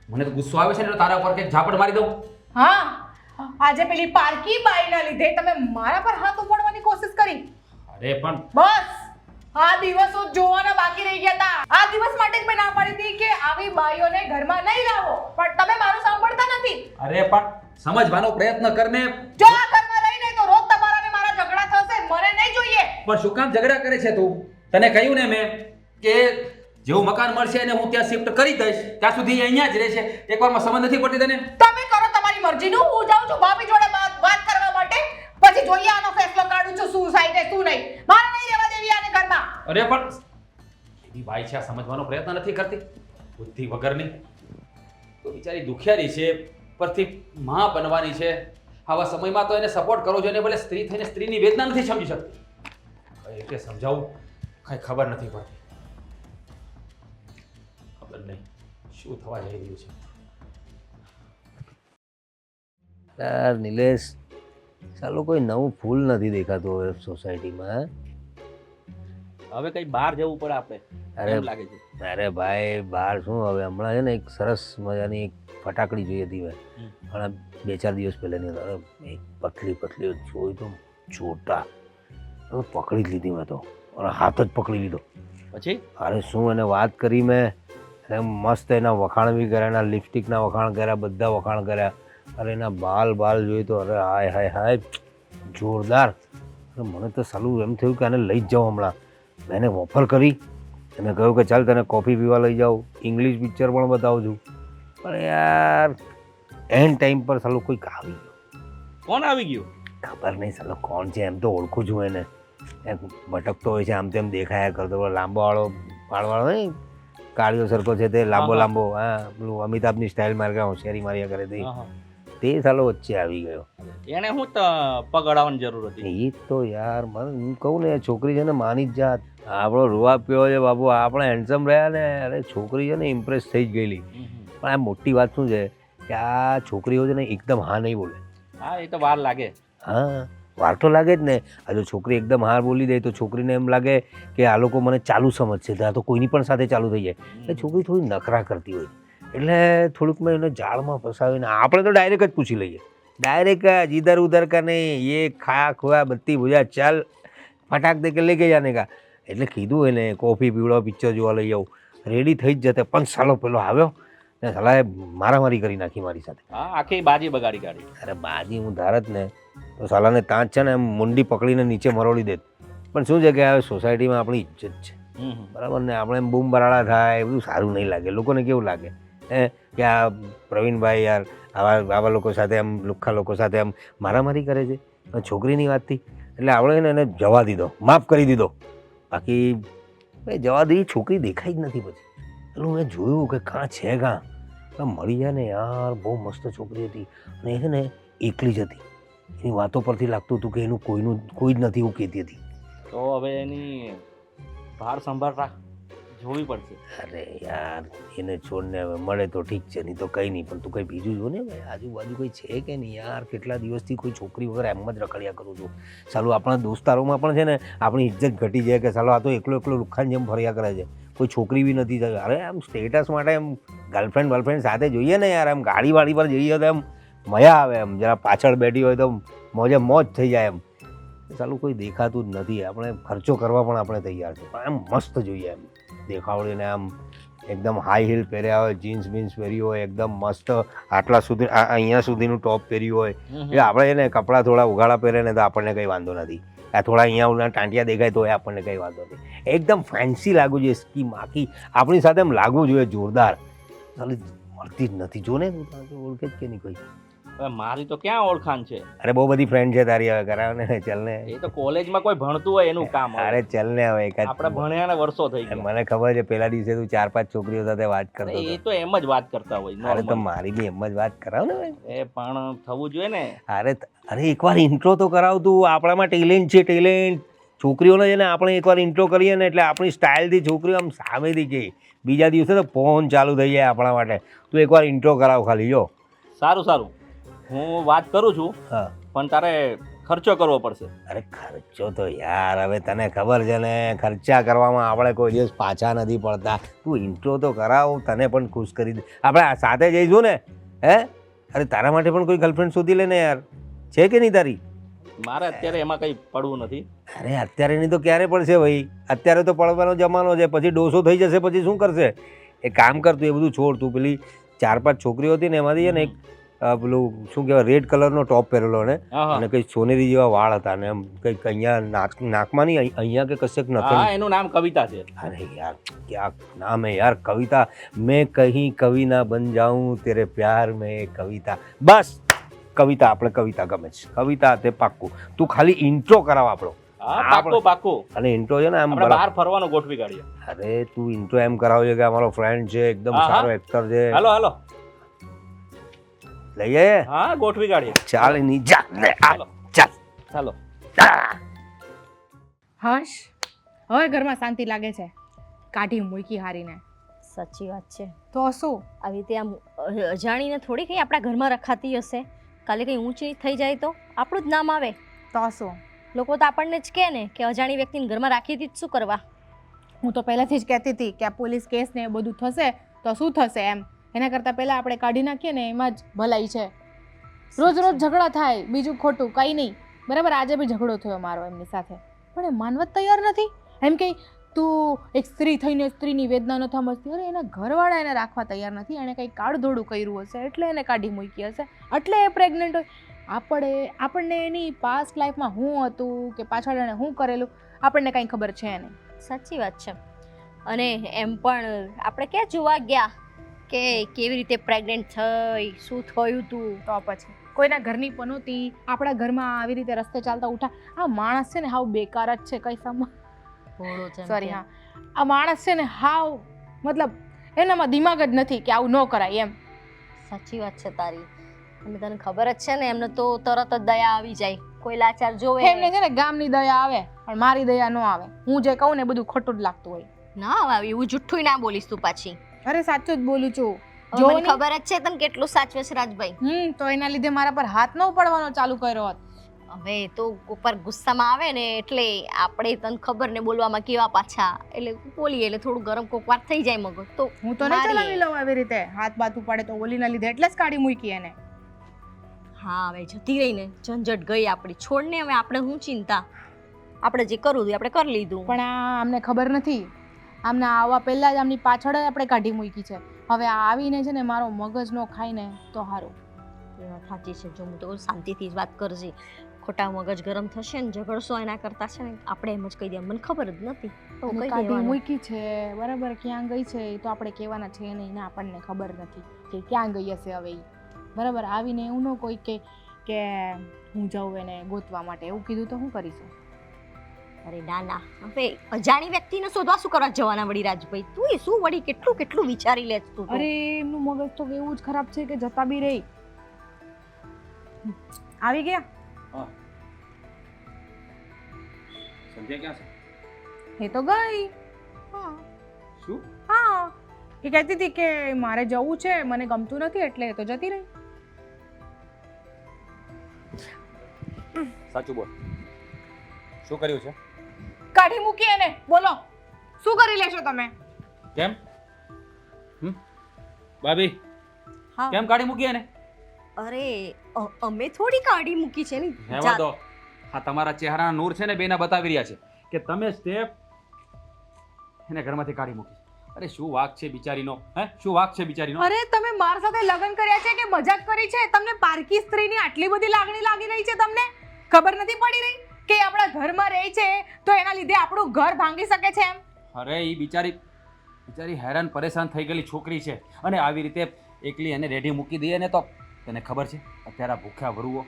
મને તો ગુસ્સો આવે છે ને, તારા ઉપર કંઈક ઝાપટ મારી દઉં. હા, આજે પેલી પારકી બાઈના લીધે તમે મારા પર હાથ ઉપાડવાની કોશિશ કરી. અરે પણ બસ આ દિવસો જોવાના બાકી રહી ગયા હતા. આ દિવસ માટે જ મેં ના પાડી હતી કે આવી બાઈઓને ઘરમાં નહીં લાવો, પણ તમે મારું સાંભળતા નથી. અરે પણ સમજવાનો પ્રયત્ન કરને. જો આ ઘરમાં રહીને તો રોજ તમારા ને મારા ઝઘડા થશે, મને નહીં જોઈએ. પણ શું કામ ઝઘડા કરે છે તું? તને કહ્યું ને મેં કે જેવું મકાન મળશે એને હું ત્યાં શિફ્ટ કરી દઈશ, ત્યાં સુધી અહીંયા જ રહેશે. એકવારમાં સમજ નથી પડતી તને? તમે કરો તમારી મરજીનું. હું જાઉં છું ભાભી જોડે વાત કરવા માટે, પછી જોઈએ આનો ફેસલો કાઢું છું શું થાય છે શું નહીં. મારે નહીં રહેવા દેવી આને ઘરમાં. અરે પણ એની ભાઈ છે, આ સમજવાનો પ્રયત્ન નથી કરતી, બુદ્ધિ વગરની. તો બિચારી દુખિયારી છે, પરથી માં બનવાની છે. આવા સમયમાં તો એને સપોર્ટ કરવો જોઈએ, ભલે સ્ત્રી થઈને સ્ત્રીની વેદના નથી સમજી શકતી. કઈ રીતે સમજાવું કઈ ખબર નથી પડતી. ખબર નહીં શું થવા જઈ રહ્યું છે. યાર નિલેશ, ચાલો કોઈ નવું ફૂલ નથી દેખાતું હવે સોસાયટીમાં. હવે કઈ બહાર જવું પડે આપણે, અરે એમ લાગે છે. અરે ભાઈ બહાર શું, હવે હમણાં છે ને એક સરસ મજાની એક ફટાકડી જોઈ હતી ભાઈ, હમણાં 2-4 દિવસ પહેલાંની અંદર. એક પતલી જોઈ તો જોરદાર, પકડી જ લીધી મેં તો, અને હાથ જ પકડી લીધો. પછી અરે શું એને વાત કરી મેં, એમ મસ્ત એના વખાણ બી કર્યા, એના લિપસ્ટિકના વખાણ કર્યા, બધા વખાણ કર્યા. અરે એના બાલ જોઈ તો અરે હાય જોરદાર. અરે મને તો સાલું એમ થયું કે આને લઈ જ જાઉં હમણાં. મેં એને ઓફર કરી, એને કહ્યું કે ચાલ તને કોફી પીવા લઈ જાઉં, ઇંગ્લિશ પિક્ચર પણ બતાવું છું. પણ યાર એન્ડ ટાઈમ પર સાલું કોઈક આવી ગયો. કોણ આવી ગયું? ખબર નહીં સાલો કોણ છે, એમ તો ઓળખું છું એને. એમ ભટકતો હોય છે, આમ તેમ દેખાયા કરતો, લાંબોવાળો વાળવાળો નહીં, કાળિયો સરખો છે તે લાંબો. હા, પેલું અમિતાભની સ્ટાઇલ માર્યા હોશિયારી માર્યા કરે તે સાલો વચ્ચે આવી ગયો. એને હું પગ અડાવવાની જરૂર હતી? એ તો યાર મને હું કહું ને, છોકરી છે ને માની જ જાત. આપણો રૂવા પીવો છે બાબુ, આપણે હેન્ડસમ રહ્યા ને, અરે છોકરી છે ને ઇમ્પ્રેસ થઈ જ ગયેલી. પણ આ મોટી વાત શું છે કે આ છોકરીઓ છે ને એકદમ હા નહીં બોલે. હા, એ તો વાર લાગે. હા, વાર તો લાગે જ ને. આ જો છોકરી એકદમ હાર બોલી દે તો છોકરીને એમ લાગે કે આ લોકો મને ચાલુ સમજશે, ત્યાં તો કોઈની પણ સાથે ચાલુ થઈ જાય. એટલે છોકરી થોડી નખરા કરતી હોય, એટલે થોડુંક મેં એને જાળમાં ફસાવીને આપણે તો ડાયરેક્ટ જ પૂછી લઈએ, ડાયરેક્ટ ઇધર ઉધર કા નહીં, એ ખાયા ખોયા બત્તી ભૂજા ચાલ ફટાક દે કે લઈ કે જાને કા. એટલે કીધું એને કોફી પીવડાવ, પિક્ચર જોવા લઈ જાઉં, રેડી થઈ જ જતે. પણ સાલો પેલો આવ્યો ને સલાહે મારામારી કરી નાખી મારી સાથે. હા, આખી બાજી બગાડી કાઢી. અરે બાજી હું ધારત ને તો સાલાને ત્યાં જ છે ને એમ મુંડી પકડીને નીચે મરોડી દેત. પણ શું છે કે હવે સોસાયટીમાં આપણી ઇજ્જત છે, બરાબર ને, આપણે એમ બૂમ બરાડા થાય એ બધું સારું નહીં લાગે. લોકોને કેવું લાગે કે આ પ્રવીણભાઈ યાર આવા લોકો સાથે આમ લુખ્ખા લોકો સાથે આમ મારામારી કરે છે. છોકરીની વાતથી એટલે આપણે એને જવા દીધો, માફ કરી દીધો. બાકી જવા દઈ, છોકરી દેખાઈ જ નથી. પછી એટલે મેં જોયું કે કાં છે કાં મળી જાય ને યાર, બહુ મસ્ત છોકરી હતી. અને એ છે ને એકલી જ હતી, એની વાતો પરથી લાગતું હતું કે એનું કોઈ જ નથી એવું કહેતી હતી. તો હવે એની ભાર સંભાળ રાખ, જોવી પડશે. અરે યાર એને છોડને હવે મળે તો ઠીક છે, નહીં તો કંઈ નહીં. પણ તું કંઈ બીજું જો ને ભાઈ, આજુબાજુ કંઈ છે કે નહીં યાર? કેટલા દિવસથી કોઈ છોકરી વગર એમ જ રખડ્યા કરું છું. સાલું આપણા દોસ્તારોમાં પણ છે ને આપણી ઇજ્જત ઘટી જાય કે સાલું આ તો એકલો એકલો લુખ્ખાની જેમ ફર્યા કરે છે, કોઈ છોકરી બી નથી થઈ. અરે આમ સ્ટેટસ માટે એમ ગર્લફ્રેન્ડ સાથે જોઈએ ને યાર, એમ ગાડીવાડી પર જઈએ તો એમ મજા આવે, એમ જરા પાછળ બેઠી હોય તો મોજે મોજ થઈ જાય એમ. સાલું કોઈ દેખાતું જ નથી. આપણે ખર્ચો કરવા પણ આપણે તૈયાર છે, પણ એમ મસ્ત જોઈએ, એમ દેખાવડીને આમ એકદમ હાઈ હીલ પહેર્યા હોય, જીન્સ બીન્સ પહેર્યું હોય, એકદમ મસ્ત આટલા સુધી અહીંયા સુધીનું ટોપ પહેર્યું હોય. એટલે આપણે એને કપડાં થોડા ઉઘાડા પહેરે ને તો આપણને કંઈ વાંધો નથી. આ થોડા અહીંયા ઉના ટાંટિયા દેખાય તો એ આપણને કંઈ વાંધો નથી. એકદમ ફેન્સી લાગવું જોઈએ, સ્કીમ આખી આપણી સાથે એમ લાગવું જોઈએ જોરદાર. સાલી મળતી જ નથી. જો ને તું ઓળખે જ કે નહીં કોઈ? હવે મારી તો ક્યાં ઓળખાણ છે? અરે બહુ બધી ફ્રેન્ડ છે તારી, હવે કરાવે ને. ચાલ ને. એ તો કોલેજમાં કોઈ ભણતું હોય એનું કામ. હવે અરે ચાલ ને હવે એકાદ. આપણે ભણ્યાને વર્ષો થઈ ગયા. મને ખબર છે પેલા દિવસે તું 4-5 છોકરીઓ સાથે વાત કરતો એ હતો. તો એમ જ વાત કરતા હોય અરે તો normal. મારી બી એમ જ વાત કરાવ ને ભાઈ. એ પણ થવું જોઈએ ને. અરે એકવાર ઇન્ટ્રો તો કરાવ તું. આપણામાં ટેલેન્ટ છે, ટેલેન્ટ. છોકરીઓને છે ને આપણે એકવાર ઇન્ટ્રો કરીએ ને એટલે આપણી સ્ટાઇલથી છોકરીઓ આમ સામેથી કહે. બીજા દિવસે તો ફોન ચાલુ થઈ જાય આપણા માટે. તું એકવાર ઇન્ટ્રો કરાવ ખાલી. જો સારું હું વાત કરું છું, હા. પણ તારે ખર્ચો કરવો પડશે. અરે ખર્ચો તો યાર હવે તને ખબર છે ને, ખર્ચા કરવામાં આપણે કોઈ દિવસ પાછા નથી પડતા. તું ઇન્ટ્રો તો કરાવ, તને પણ ખુશ કરી દે. આપણે આ સાથે જઈશું ને. હે અરે તારા માટે પણ કોઈ ગર્લફ્રેન્ડ શોધી લે ને યાર. છે કે નહીં તારી? મારે અત્યારે એમાં કંઈ પડવું નથી. અરે અત્યારે નહીં તો ક્યારે પડશે ભાઈ? અત્યારે તો પડવાનો જમાનો છે, પછી ડોસો થઈ જશે પછી શું કરશે? એ કામ કર તું, એ બધું છોડ. તું પેલી 4-5 છોકરીઓ હતી ને એમાંથી છે ને એક પેલું શું કહેવાય રેડ કલરનો ટોપ પહેરેલો ને, અને કંઈક સોનેરી જેવા વાળ હતા ને એમ કંઈક અહીંયા નાકમાં નહીં, અહીંયા કે કશેક હા, નથી. એનું નામ કવિતા છે. અરે યાર ક્યાં નામ હે યાર, કવિતા. મેં કहीं કવિ ના બન જાઉં તેરે પ્યાર મેં કવિતા. બસ કવિતા, આપણે કવિતા ગમે છે. કવિતા તે પાક્કું. તું ખાલી ઇન્ટ્રો કરાવ આપણો. હા, પાક્કું. અને ઇન્ટ્રો છે ને આમ આપણે બહાર ફરવાનું ગોઠવી કાઢીએ. અરે તું ઇન્ટ્રો એમ કરાવજો કે અમારો ફ્રેન્ડ છે, એકદમ હા, સારો એક્ટર છે. હાલો લઈ જાય. હા, ગોઠવી કાઢીએ. ચાલ એની જા લે આ ચાલો. ચાલ. ચાલો. હર્ષ, હવે ઘરમાં શાંતિ લાગે છે. કાઢી મૂકી હારીને. સાચી વાત છે. તો શું? આવી રીતે આમ અજાણીને થોડી કંઈ આપણા ઘરમાં રખાતી હશે. કાલે કંઈ ઊંચી થઈ જાય તો આપણું જ નામ આવે. તો શું? લોકો તો આપણને જ કહે ને કે અજાણી વ્યક્તિને ઘરમાં રાખી હતી શું કરવા. હું તો પહેલાથી જ કહેતી હતી કે આ પોલીસ કેસ ને એ બધું થશે તો શું થશે એમ. એના કરતાં પહેલાં આપણે કાઢી નાખીએ ને એમાં જ ભલાઈ છે. રોજ ઝઘડા થાય, બીજું ખોટું કંઈ નહીં. બરાબર, આજે બી ઝઘડો થયો મારો એમની સાથે, પણ એ માનવા તૈયાર નથી. એમ કે તું એક સ્ત્રી થઈને સ્ત્રીની વેદના ન સમજતી. અરે એના ઘરવાળા એને રાખવા તૈયાર નથી. એણે કંઈ કાળધોડું કર્યું હશે એટલે એને કાઢી મૂકી હશે, એટલે એ પ્રેગ્નન્ટ હોય. આપણને એની પાસ્ટ લાઈફમાં શું હતું કે પાછળ એણે શું કરેલું આપણને કંઈ ખબર છે નહીં. સાચી વાત છે. અને એમ પણ આપણે ક્યાં જોવા ગયા કે કેવી રીતે પ્રેગ્નન્ટ થઈ, શું થયું તું. તો પછી કોઈના ઘરની પનોતી આપણા ઘરમાં આવી રીતે રસ્તે ચાલતા ઉઠા. આ માણસ છે ને હાવ બેકાર જ છે. કઈ સોરી, હા, આ માણસ છે ને હાવ મતલબ એનામાં દિમાગ જ નથી કે આવું ન કરાય એમ. સાચી વાત છે તારી. અને તને ખબર જ છે ને એમને તો તરત જ દયા આવી જાય. કોઈ લાચાર જોવે એમને છે ને ગામની દયા આવે પણ મારી દયા ન આવે. હું જે કહું ને બધું ખોટું જ લાગતું હોય. ના આવે એવું જુઠ્ઠું ના બોલીશ તું પાછી. અરે સાચું જ બોલું છું. જો મને ખબર જ છે તને કેટલું સાચવે છે રાજભાઈ. તો એના લીધે મારા પર હાથ ન પડવાનો ચાલુ કર્યો હોત. હવે તો ઉપર ગુસ્સામાં આવે ને એટલે આપણે તને ખબર ને બોલવામાં કેવા પાછા એટલે બોલીએ એટલે થોડું ગરમ કોક વાર થઈ જાય મગજ. તો હું તો નહીં ચલાવી લઉં આવી રીતે હાથ બાથ ઉપાડે તો ઓલીના લીધે એટલે જ કાઢી મૂકી એને. હા, હવે જતી રહી ને ઝંઝટ ગઈ આપણી. છોડ ને હવે આપણે શું ચિંતા. આપણે જે કરવું હતું આપણે કરી લીધું. પણ આ અમને ખબર નથી. આમના આવવા પહેલા જ આમની પાછળ જ આપણે કાઢી મૂકી છે. હવે આ આવીને છે ને મારો મગજ નો ખાય ને તો સારું. એ વાત સાચી છે. જો હું તો શાંતિથી જ વાત કરજે. ખોટા મગજ ગરમ થશે ને ઝઘડશો એના કરતા છે ને આપણે એમ જ કહી દે મને ખબર જ નથી તો કહી કાઢી દેવાનું. મૂકી છે બરાબર, ક્યાં ગઈ છે એ તો આપણે કહેવાના છે નહીં ને આપણને ખબર નથી કે ક્યાં ગઈ હશે હવે એ. બરાબર, આવીને એવું ન કોઈ કે હું જાઉં એને ગોતવા માટે. એવું કીધું તો શું કરીશું? અરે ના ના, હવે અજાણી વ્યક્તિને શોધવા શું કરવા જવાના વળી રાજભાઈ? તું એ શું વળી કેટલું વિચારી લે તું. અરે એમનું મગજ તો એવું જ ખરાબ છે કે જતા બી રહી. આવી ગયા? સંજય ક્યાં છે? એ તો ગઈ. હા, શું? હા, એ કહેતી હતી કે મારે જવું છે, મને ગમતું નથી એટલે એ તો જતી રહી. સાચું બોલ, શું કર્યું છે? કાઢી મૂકી એને. બોલો, શું કરી લેશો તમે? કેમ? ભાભી, હા કેમ કાઢી મૂકી એને? અરે અમે થોડી કાઢી મૂકી છે ને. રહેવા દો. હા, તમારા ચહેરાના નૂર છે ને બેના બતાવી રહ્યા છે કે તમે સ્ટેપ એને ઘરમાંથી કાઢી મૂકી. અરે શું વાક છે બિચારીનો, હે? શું વાક છે બિચારીનો? અરે તમે મારા સાથે લગ્ન કર્યા છે કે મજાક કરી છે? તમને પારકી સ્ત્રીની આટલી બધી લાગણી લાગી રહી છે? તમને ખબર નથી પડી રહી કે આપણા ઘરમાં રહે છે તો એના લીધે આપણું ઘર ભાંગી શકે છે એમ? અરે એ બિચારી હેરાન પરેશાન થઈ ગયેલી છોકરી છે અને આવી રીતે એકલી એને રેઢી મૂકી દઈએ ને તો તને ખબર છે અત્યારે આ ભૂખ્યા વરુઓ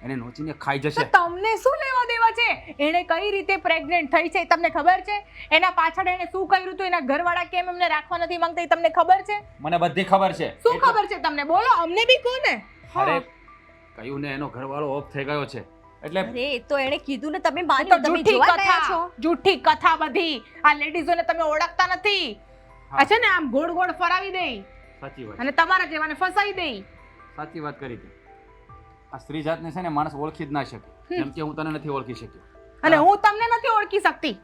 એને નોચીને ખાઈ તો જશે. તમને શું લેવા દેવા છે? એણે કઈ રીતે પ્રેગ્નન્ટ થઈ છે તમને ખબર છે? એના પાછળ એણે શું કર્યું હતું? એના ઘરવાળા કેમ એમને રાખવા નથી માંગતા એ તમને ખબર છે? મને બધી ખબર છે. શું ખબર છે તમને? બોલો, અમને બી કહો ને. અરે કહ્યું ને એનો ઘરવાળો ઓફ થઈ ગયો છે એટલે અરે એ તો એણે કીધું ને તમે તો માન્યું, તમે જૂઠી જોવા ગયા છો. કથા, જૂઠી કથા બધી. આ લેડીઝોને તમે ઓળખતા નથી. આ છે ને આમ ગોળ ગોળ ફરાવી દે સાચી વાત, અને તમારા જેવાને ફસાઈ દે. સાચી વાત કરી તે. આ સ્ત્રી જાતને છે ને માણસ ઓળખી જ ના શકે, જેમ કે હું તને નથી ઓળખી શક્યો. અને હું તમને નથી ઓળખી શકતી.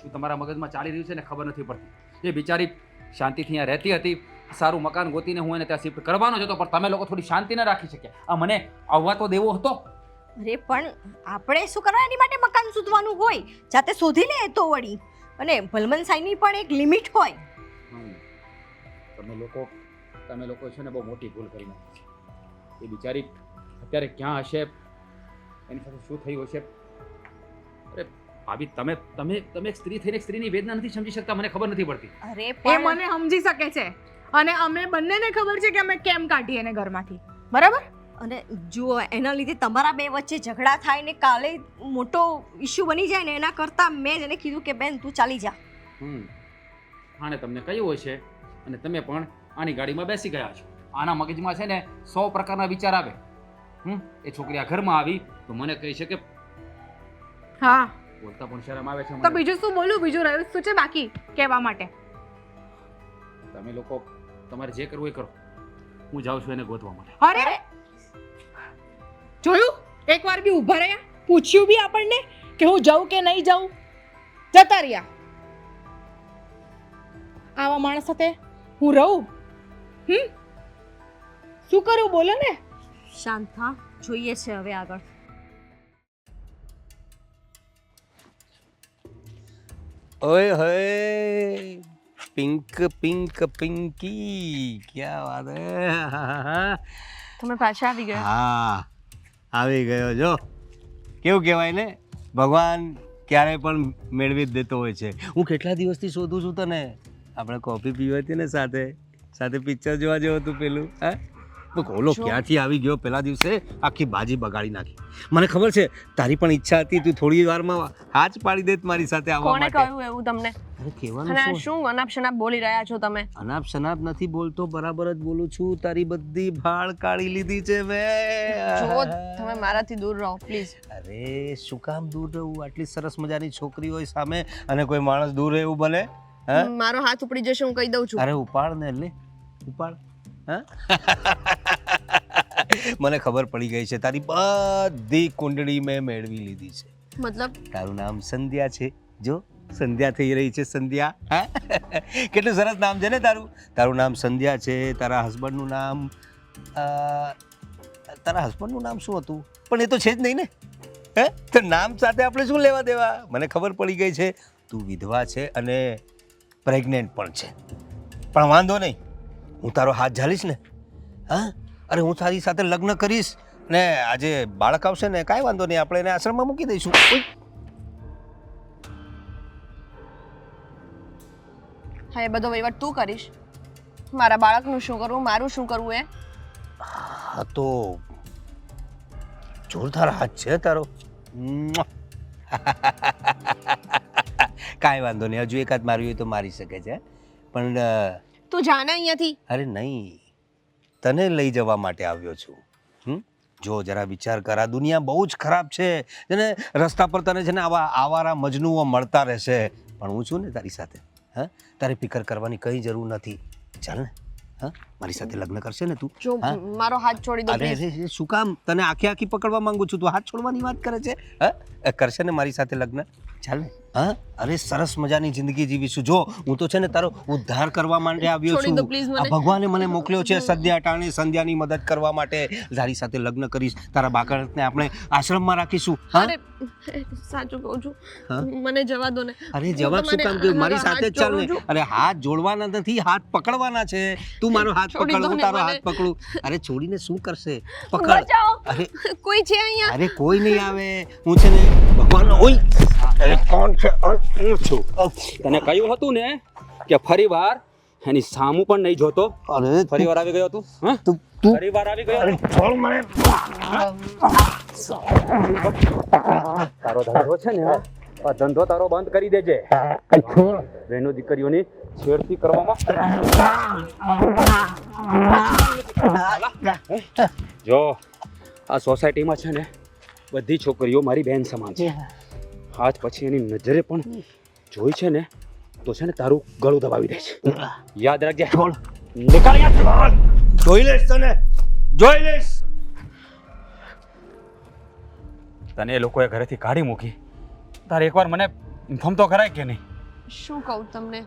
શું તમારા મગજમાં ચાલી રહ્યું છે ને ખબર નથી પડતી. એ બિચારી શાંતિથી અહીંયા રહેતી હતી, સારું મકાન ગોતીને હું એને ત્યાં શિફ્ટ કરવાનો જ હતો, પણ તમે લોકો થોડી શાંતિ ન રાખી શક્યા. આ મને આવવા તો દેવો હતો. અરે પણ આપણે શું કરવા એની માટે મકાન શોધવાનું હોય? જાતે શોધી લે તો વળી. અને ભલમન સાઈની પણ એક લિમિટ હોય. તમે લોકો છે ને બહુ મોટી ભૂલ કરી નાખી છે. એ બિચારી અત્યારે ક્યાં હશે, એની સાથે શું થયું હશે? અરે ભાભી, તમે એક સ્ત્રી થઈને એક સ્ત્રીની વેદના નથી સમજી શકતા? મને ખબર નથી પડતી. અરે એ પણ મને સમજી શકે છે અને અમે બંનેને ખબર છે કે અમે કેમ કાઢી એને ઘરમાંથી. બરાબર? અને જુઓ, એના લીધે તમારા બે વચ્ચે ઝઘડા થાય ને કાલે મોટો ઇશ્યુ બની જાય ને એના કરતાં મેં જ એને કીધું કે બેન તું ચાલી જા. આને તમને કહ્યું હશે અને તમે પણ આની ગાડીમાં બેસી ગયા છો. આના મગજમાં છે ને 100 પ્રકારના વિચાર આવે. એ છોકરી આ ઘરમાં આવી તો મને કહી છે કે હા, બોલતા પણ શરમ આવે છે તો મને. બીજું શું બોલું? બીજું રહ્યું શું છે બાકી કહેવા માટે? તમે લોકો તમારે જે કરવું એ કરો. હું જાઉં છું એને ગોતવા માટે. અરે જોયું? એકવાર બી ઊભા રહ્યા, પૂછ્યું બી આપણને કે હું જાઉં કે નહીં જાઉં? જતા રહ્યા. આવા માણસ સાથે હું રહું? શું કરું? બોલો ને. શાંત થા, જોઈએ છે હવે આગળ. ઓય હોય પિંક પિંક પિંકી, ક્યાં વાત હે. તમે પાછા આવી ગયા? હા, આવી ગયો. જો કેવું કહેવાય ને, ભગવાન ક્યારે પણ મેળવી જ દેતો હોય છે. હું કેટલા દિવસથી શોધું છું તને. આપણે કોફી પીવી હતી ને સાથે સાથે પિક્ચર જોવા જેવું હતું પેલું. હા, ઓલો ક્યાંથી આવી ગયો પેલા દિવસે, આખી બાજી બગાડી નાખી. મને ખબર છે તારી પણ ઈચ્છા હતી, તું થોડી વારમાં હાથ પાડી દેત મારી સાથે આવવા કોણે માટે. કહ્યું એવું તમને? અરે કહેવાનું અને આ શું? શું અનાપ શનાપ બોલી રહ્યા છો તમે? અનાપ શનાપ નથી બોલતો, બરાબર જ બોલું છું. તારી બધી ભાળ કાઢી લીધી છે મેં. જો તમે મારાથી દૂર રહો પ્લીઝ. અરે શું કામ દૂર રહું? આટલી સરસ મજાની છોકરી હોય સામે અને કોઈ માણસ દૂર રહેવું બને? હા, મારો હાથ ઉપડી જશે, હું કહી દઉં છું. અરે ઉપાડ ને, લે ઉપાડ. હા મને ખબર પડી ગઈ છે, તારી બધી કુંડળી મેં મેળવી લીધી છે. મતલબ? તારું નામ સંધ્યા છે. જો સંધ્યા થઈ રહી છે, સંધ્યા. હા કેટલું સરસ નામ છે ને તારું. તારું નામ સંધ્યા છે. તારા હસબન્ડનું નામ તારા હસબન્ડનું નામ શું હતું? પણ એ તો છે જ નહીં ને. હે, તો નામ સાથે આપણે શું લેવા દેવા? મને ખબર પડી ગઈ છે તું વિધવા છે અને પ્રેગ્નેન્ટ પણ છે. પણ વાંધો નહીં, હું તારો હાથ ઝાલીશ ને. હા, અરે હું તારી સાથે લગ્ન કરીશ ને આજે બાળક આવશે ને, કાંઈ વાંધો નહીં, આપણે એને આશ્રમમાં મૂકી દઈશું. હા, એ બધો વહીવટ તું કરીશ. મારા બાળકનું શું કરવું, મારું શું કરવું એ? હા તો જોરદાર હાથ છે તારો. કાંઈ વાંધો નહીં, હજુ એકાદ માર્યું હોય તો મારી શકે છે, પણ તું જાને અહીંયાથી. અરે નહીં, તને લઈ જવા માટે આવ્યો છું. જો જરા વિચાર કર, આ દુનિયા બહુ જ ખરાબ છે. જેને રસ્તા પર તને છે ને આવા આવારા મજનુઓ મળતા રહેશે, પણ હું છું ને તારી સાથે. હા તારે ફિકર કરવાની કંઈ જરૂર નથી. ચાલ ને, હા મારી સાથે લગ્ન કરશે ને તું? જો હા? મારો હાથ છોડી દો અરે please. અરે શું કામ તને આખી પકડવા માંગુ છું, તું હાથ છોડવાની વાત કરે છે? હા કરશે ને મારી સાથે લગ્ન? ચાલ ને. હા અરે સરસ મજાની જિંદગી જીવીશું. જો હું તો છે ને તારો ઉદ્ધાર કરવા માટે આવ્યો છોડી છું. દો please મને. આ ભગવાને મને મોકલ્યો છે સદ્યા ટાણે સંધ્યાની મદદ કરવા માટે. તારી સાથે લગ્ન કરીશ, તારા બાળકને આપણે આશ્રમમાં રાખીશું. હા અરે સાચું કહું છું, હા? મને જવા દો ને. અરે હું જવાબ શું તમારે કામ કે મારી હાથ સાથે જ ચાલ ને. જોડું છું. અરે હાથ જોડવાના નથી, હાથ પકડવાના છે. તું મારો હાથ છોડી પકડ, દો હું ને તારો મને. હાથ પકડું. અરે છોડીને શું કરશે? પકડ. બચાવો. અરે કોઈ છે અહીંયા? અરે કોઈ નહીં આવે. હું છે ને ભગવાન. ઓય અરે કોણ છે? હું છું. તને કહ્યું હતું ને કે ફરી વાર એની સામું પણ નહીં જોતો. અરે ફરી વાર આવી ગયો તું? હા તું તું ફરી વાર આવી ગયો તું? છોડ મને. તારો ધંધો છે ને આ ધંધો તારો બંધ કરી દેજે. બહેનો દીકરીઓની છેડતી કરવામાં જો આ સોસાયટીમાં છે ને બધી છોકરીઓ મારી બહેન સમાન છે. આજ પછી એની નજરે પણ જોઈ છે ને તો છે ને તારું ગળું દબાવી દે છે. યાદ રાખજે. નીકળ યાર. જોઈ લઈશ તને, જોઈ લઈશ. તને એ લોકોએ ઘરેથી કાઢી મૂકી, તારે એકવાર મને ઇન્ફોર્મ તો કરાય કે નહીં? શું કહું તમને,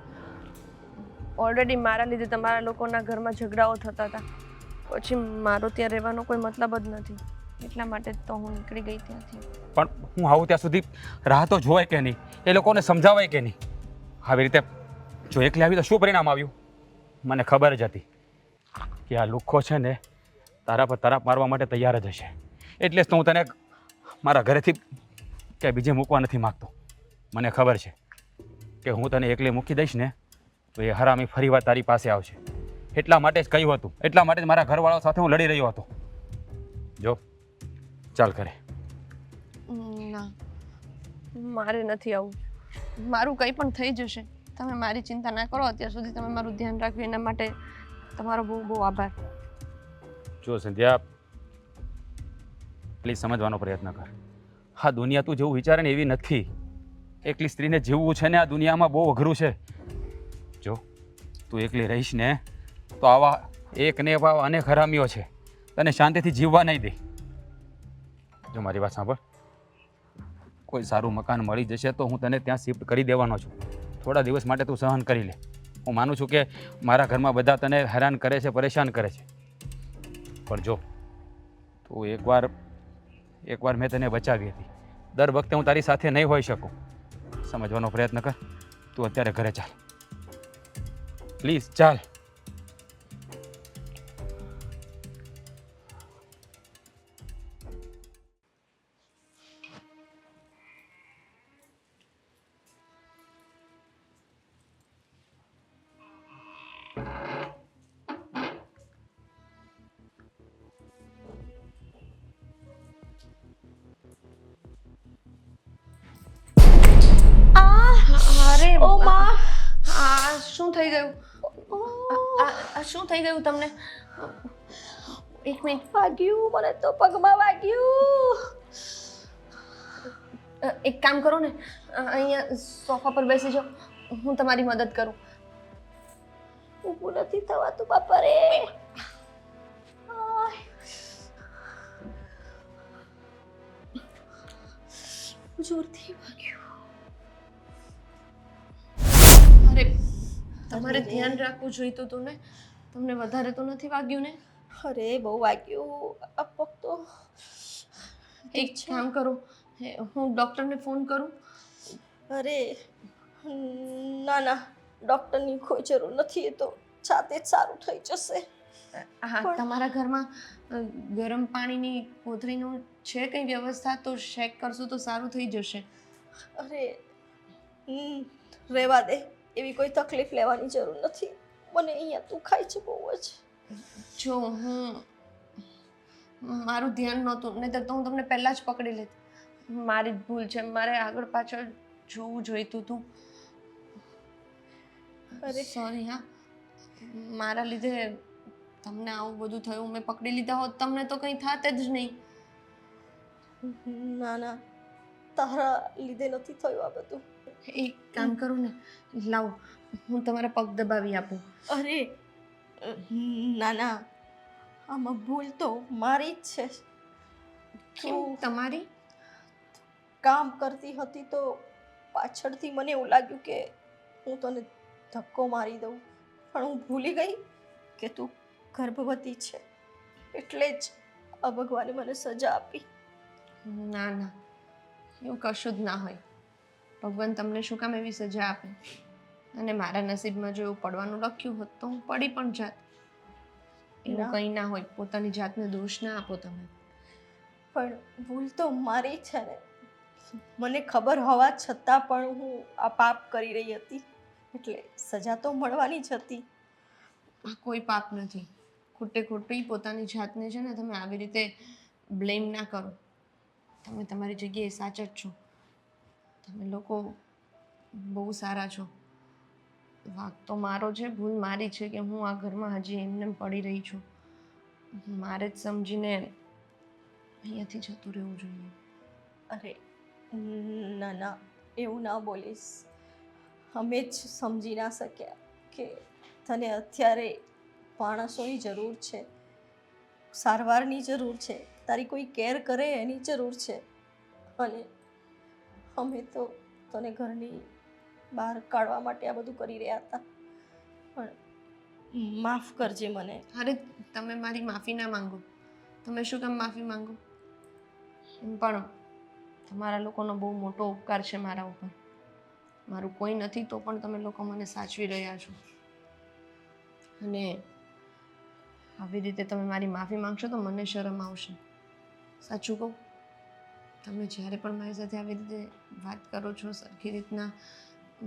ઓલરેડી મારા લીધે તમારા લોકોના ઘરમાં ઝઘડાઓ થતા હતા. પછી મારો ત્યાં રહેવાનો કોઈ મતલબ જ નથી, એટલા માટે જ તો હું નીકળી ગઈ ત્યાંથી. પણ હું આવું ત્યાં સુધી રાહ તો જોવાય કે નહીં? એ લોકોને સમજાવાય કે નહીં? આવી રીતે જો એકલી આવી તો શું પરિણામ આવ્યું? મને ખબર જ હતી કે આ લુખ્ખો છે ને તારા પર તરાપ મારવા માટે તૈયાર જ હશે. એટલે જ તો હું તને મારા ઘરેથી ક્યાંય બીજે મૂકવા નથી માગતો. મને ખબર છે કે હું તને એકલી મૂકી દઈશ ને તો એ હરામી ફરીવાર તારી પાસે આવશે. એટલા માટે જ કહ્યું હતું, એટલા માટે જ મારા ઘરવાળાઓ સાથે હું લડી રહ્યો હતો. જો ચાલ કરે. ના, મારે નથી આવું. મારું કંઈ પણ થઈ જશે, તમે મારી ચિંતા ના કરો. અત્યાર સુધી તમે મારું ધ્યાન રાખ્યું એના માટે તમારો બહુ બહુ આભાર. જો સંધ્યા, પ્લીઝ સમજવાનો પ્રયત્ન કર. હા દુનિયા તું જેવું વિચારે ને એવી નથી. એકલી સ્ત્રીને જીવવું છે ને આ દુનિયામાં બહુ અઘરું છે. જો તું એકલી રહીશ ને તો આવા એક ને એવા અનેક હરામીઓ છે તને શાંતિથી જીવવા નહીં દે. જો મારી વાત સાંભળ, કોઈ સારું મકાન મળી જશે તો હું તને ત્યાં શિફ્ટ કરી દેવાનો છું. થોડા દિવસ માટે તું સહન કરી લે. હું માનું છું કે મારા ઘરમાં બધા તને હેરાન કરે છે, પરેશાન કરે છે, પણ જો તું એકવાર મેં તને બચાવી હતી. દર વખતે હું તારી સાથે નહીં હોઈ શકું. સમજવાનો પ્રયત્ન કર. તું અત્યારે ઘરે ચાલ, પ્લીઝ ચાલ. અરે ઓ માં, આ શું થઈ ગયું? આ શું થઈ ગયું તમને? એક મિનિટ, વાગ્યું મને તો, પગમાં વાગ્યું. એક કામ કરો ને, અહીંયા સોફા પર બેસી જાઓ, હું તમારી મદદ કરું. ઊભું નથી થવાતું બાપા રે. જોરથી વાગ્યું. અરે તમારે ધ્યાન રાખવું જોઈતું હતું ને, તમને વધારે તો નથી વાગ્યું ને? અરે બહુ વાગ્યું. આ પગ તો એક કામ કરો, હું ડૉક્ટરને ફોન કરું. અરે ના ના, ડૉક્ટરની કોઈ જરૂર નથી. એ તો જાતે જ સારું થઈ જશે. હા, તમારા ઘરમાં ગરમ પાણીની કોથળીનું છે કંઈ વ્યવસ્થા? તો શેક કરશું તો સારું થઈ જશે. અરે રહેવા દે, એવી કોઈ તકલીફ લેવાની જરૂર નથી. મને અહીંયા દુખાય છે બહુ જ. જો મારું ધ્યાન નહોતું, નહીંતર તો હું તમને પહેલાં જ પકડી લેત. મારી જ ભૂલ છે, મારે આગળ પાછળ જોવું જોઈતું હતું. અરે સોરી. હા, મારા લીધે તમને આવું બધું થયું. મેં પકડી લીધા હોત તમને તો કંઈ થાત જ નહીં. ના ના, તારા લીધે નથી થયું આ બધું. એક કામ કરું ને, લાવ હું તમારા પગ દબાવી આપું. અરે ના ના, આમાં ભૂલ તો મારી જ છે. કેમ તમારી? કામ કરતી હતી તો પાછળથી મને એવું લાગ્યું કે હું તને ધક્કો મારી દઉં, પણ હું ભૂલી ગઈ કે તું ગર્ભવતી છે, એટલે જ આ ભગવાને મને સજા આપી. ના ના, એવું કશું જ ના હોય. ભગવાન તમને શું કામ એવી સજા આપે? અને મારા નસીબમાં જો એવું પડવાનું લખ્યું હોત તો હું પડી પણ જાત. એવું ના. કંઈ ના હોય. પોતાની જાતને દોષ ના આપો તમે. પણ ભૂલ તો મારી છે ને. મને ખબર હોવા છતાં પણ હું આ પાપ કરી રહી હતી, એટલે સજા તો મળવાની જ હતી. આ કોઈ પાપ નથી. ખોટે ખોટી પોતાની જાતને છે ને તમે આવી રીતે બ્લેમ ના કરો. તમે તમારી જગ્યાએ સાચા જ છો. તમે લોકો બહુ સારા છો. વાંક તો મારો છે, ભૂલ મારી છે કે હું આ ઘરમાં હજી એમને એમ પડી રહી છું. મારે જ સમજીને અહીંયાથી જતું રહેવું જોઈએ. અરે ના ના, એવું ના બોલીશ. અમે જ સમજી ના શક્યા કે તને અત્યારે માણસોની જરૂર છે, સારવારની જરૂર છે, તારી કોઈ કેર કરે એની જરૂર છે, અને અમે તો તને ઘરની બહાર કાઢવા માટે આ બધું કરી રહ્યા હતા. પણ માફ કરજે મને. અરે તમે મારી માફી ના માંગો. તમે શું કામ માફી માંગો? એમ પણ તમારા લોકોનો બહુ મોટો ઉપકાર છે મારા ઉપર. મારું કોઈ નથી તો પણ તમે લોકો મને સાચવી રહ્યા છો. અને આવી રીતે તમે મારી માફી માંગશો તો મને શરમ આવશે. સાચું કહું, તમે જ્યારે પણ મારી સાથે આવી રીતે વાત કરો છો, સરખી રીતના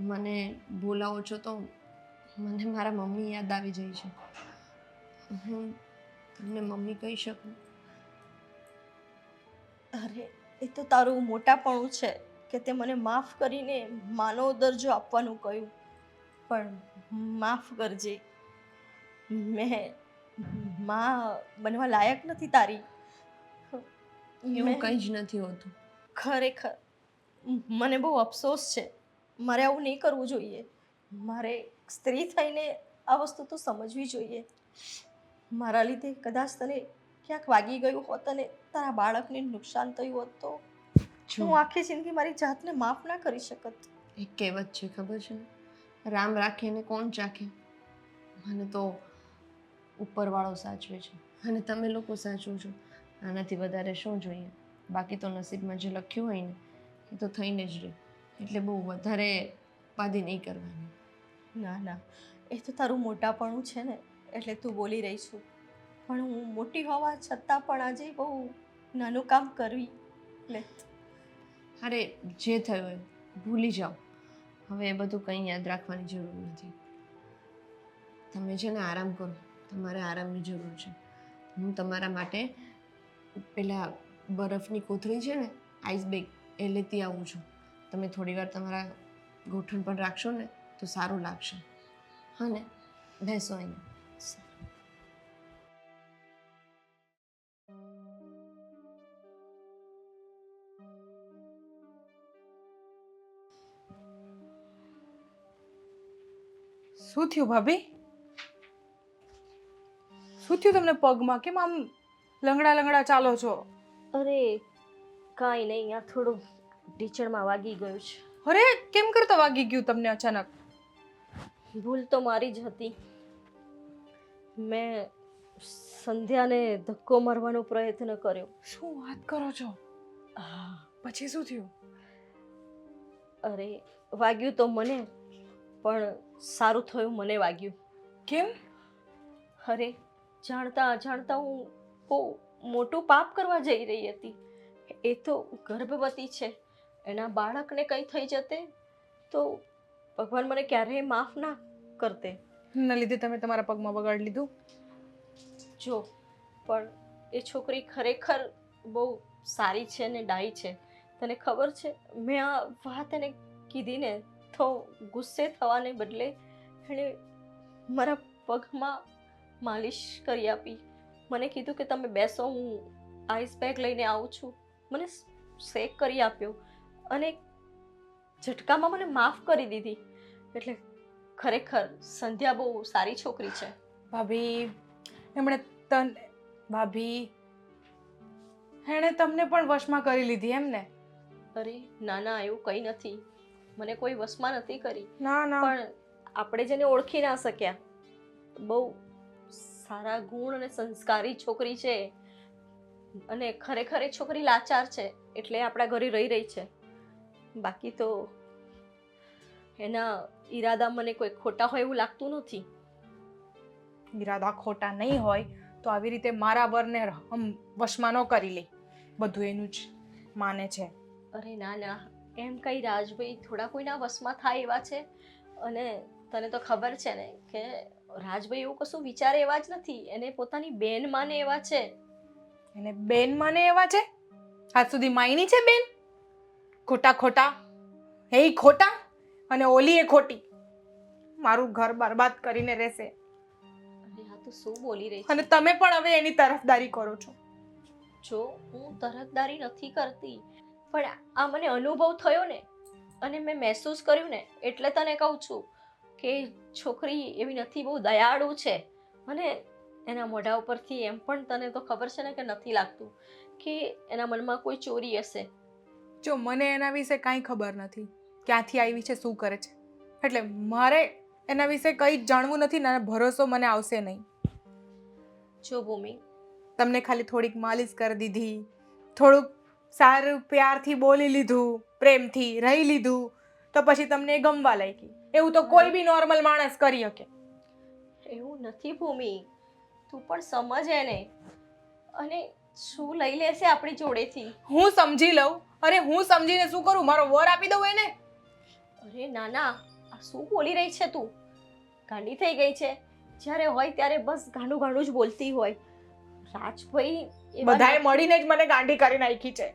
મને બોલાવો છો, તો મને મારા મમ્મી યાદ આવી જાય છે. હું તમને મમ્મી કહી શકું? અરે એ તો તારું મોટાપણું છે કે તે મને માફ કરીને માનવ દરજ્જો આપવાનું કહ્યું, પણ માફ કરજે, મેં માં બનવા લાયક નથી તારી. એવું કંઈ જ નથી હોતું. ખરેખર મને બહુ અફસોસ છે. મારે આવું નહીં કરવું જોઈએ. મારે સ્ત્રી થઈને આ વસ્તુ તો સમજવી જોઈએ. મારા લીધે કદાચ તને ક્યાંક વાગી ગયું હોત અને તારા બાળકને નુકસાન થયું હોત તો હું આખી જિંદગી મારી જાતને માફ ના કરી શકત. એક કહેવત છે, ખબર છે ને? રામ રાખે ને કોણ ચાખે. મને તો ઉપરવાળો સાચવે છે અને તમે લોકો સાચવો છો. આનાથી વધારે શું જોઈએ? બાકી તો નસીબમાં જે લખ્યું હોય ને એ તો થઈને જ રહે. એટલે બહુ વધારે ઉપાધિ નહીં કરવાની. ના ના, એ તો તારું મોટાપણું છે ને, એટલે તું બોલી રહી છું. પણ હું મોટી હોવા છતાં પણ આજે બહુ નાનું કામ કરવી લે. અરે જે થયું એ ભૂલી જાઓ. હવે એ બધું કંઈ યાદ રાખવાની જરૂર નથી. તમે છે ને આરામ કરો. તમારે આરામની જરૂર છે. હું તમારા માટે પેલા બરફની કોથળી છે ને, આઈસ બેગ, એ લેતી આવું છું. તમે થોડી વાર તમારા ગોઠણ પર રાખશો ને તો સારું લાગશે. હા ને? બેસો અહીંયા. શું થયું ભાભી? શું થયું તમને પગમાં? કેમ આમ લંગડા લંગડા ચાલો છો? અરે કાંઈ નહીં, આ થોડું ઢીચણમાં વાગી ગયું છે. અરે કેમ કરતા વાગી ગયું તમને અચાનક? ભૂલ તો મારી જ હતી. મેં સંધ્યાને ધક્કો મારવાનો પ્રયત્ન કર્યો. શું વાત કરો છો? પછી શું થયું? અરે વાગ્યું તો મને, પણ સારું થયું મને વાગ્યું. કેમ? અરે જાણતા અજાણતા હું બહુ મોટું પાપ કરવા જઈ રહી હતી. એ તો ગર્ભવતી છે, એના બાળકને કંઈ થઈ જતે તો ભગવાન મને ક્યારેય માફ ના કરતે. એના લીધે તમે તમારા પગમાં બગાડી લીધું? જો પણ એ છોકરી ખરેખર બહુ સારી છે ને ડાઈ છે. તને ખબર છે, મેં આ વાત એને કીધી ને તો ગુસ્સે થવાને બદલે એણે મારા પગમાં માલિશ કરી આપી. મને કીધું કે તમે બેસો, હું આઈસ પેક લઈને આવું છું. મને શેક કરી આપ્યો અને ઝટકામાં મને માફ કરી દીધી. એટલે ખરેખર સંધ્યા બહુ સારી છોકરી છે. ભાભી એણે તમને પણ વશમાં કરી લીધી એમ ને? અરે ના ના, એવું કંઈ નથી. મને કોઈ વશમાં નથી કરી. ના ના, પણ આપણે જેને ઓળખી ના શક્યા. બહુ સારા ગુણ અને સંસ્કારી છોકરી છે, અને ખરેખર એ છોકરી લાચાર છે એટલે આપણા ઘરે રહી છે. બાકી તો એના ઈરાદા મને કોઈ ખોટા હોય એવું લાગતું નથી. ઈરાદા ખોટા નહીં હોય તો આવી રીતે મારા વરને વશમાં ન કરી લે. બધું એનું જ માને છે. અરે ના ના, એમ કઈ રાજભાઈ થોડા કોઈના વશમાં થાય એવા છે? અને તને તો ખબર છે ને કે રાજભાઈ એવું કશું વિચારે એવા જ નથી. એને પોતાની બેન માને એવા છે. એને બેન માને એવા છે? આજ સુધી માયની છે બેન? ખોટા એ ખોટા અને ઓલી એ ખોટી. મારું ઘર બરબાદ કરીને રહેશે. અરે આ તો શું બોલી રહી અને છે? તમે પણ હવે એની તરફદારી કરો છો. જો હું તરફદારી નથી કરતી, પણ આ મને અનુભવ થયો ને, અને મેં મહેસૂસ કર્યું ને, એટલે તને કહું છું કે છોકરી એવી નથી, બહુ દયાળુ છે. અને એના મોઢા ઉપરથી એમ પણ તને તો ખબર છે ને કે નથી લાગતું કે એના મનમાં કોઈ ચોરી હશે. જો મને એના વિશે કાંઈ ખબર નથી, ક્યાંથી આવી છે, શું કરે છે, એટલે મારે એના વિશે કંઈ જ જાણવું નથી ને ભરોસો મને આવશે નહીં. જો ભૂમિ, તમને ખાલી થોડીક માલિશ કરી દીધી, થોડુંક સારું પ્યારથી બોલી લીધું, પ્રેમથી રહી લીધું, તો પછી તમને એ ગમવા લાગી. એવું તો કોઈ બી નોર્મલ માણસ કરી શકે. એવું નથી ભૂમિ, તું પણ સમજ એને. અને શું લઈ લેશે આપણી જોડેથી? હું સમજી લઉં? અરે હું સમજીને શું કરું? મારો વર આપી દઉં એને? અરે ના ના, આ શું બોલી રહી છે તું? ગાંડી થઈ ગઈ છે? જ્યારે હોય ત્યારે બસ ગાંડું ગાંડું જ બોલતી હોય. રાજભાઈ એવા બધાએ મળીને જ મને ગાંડી કરી નાખી છે.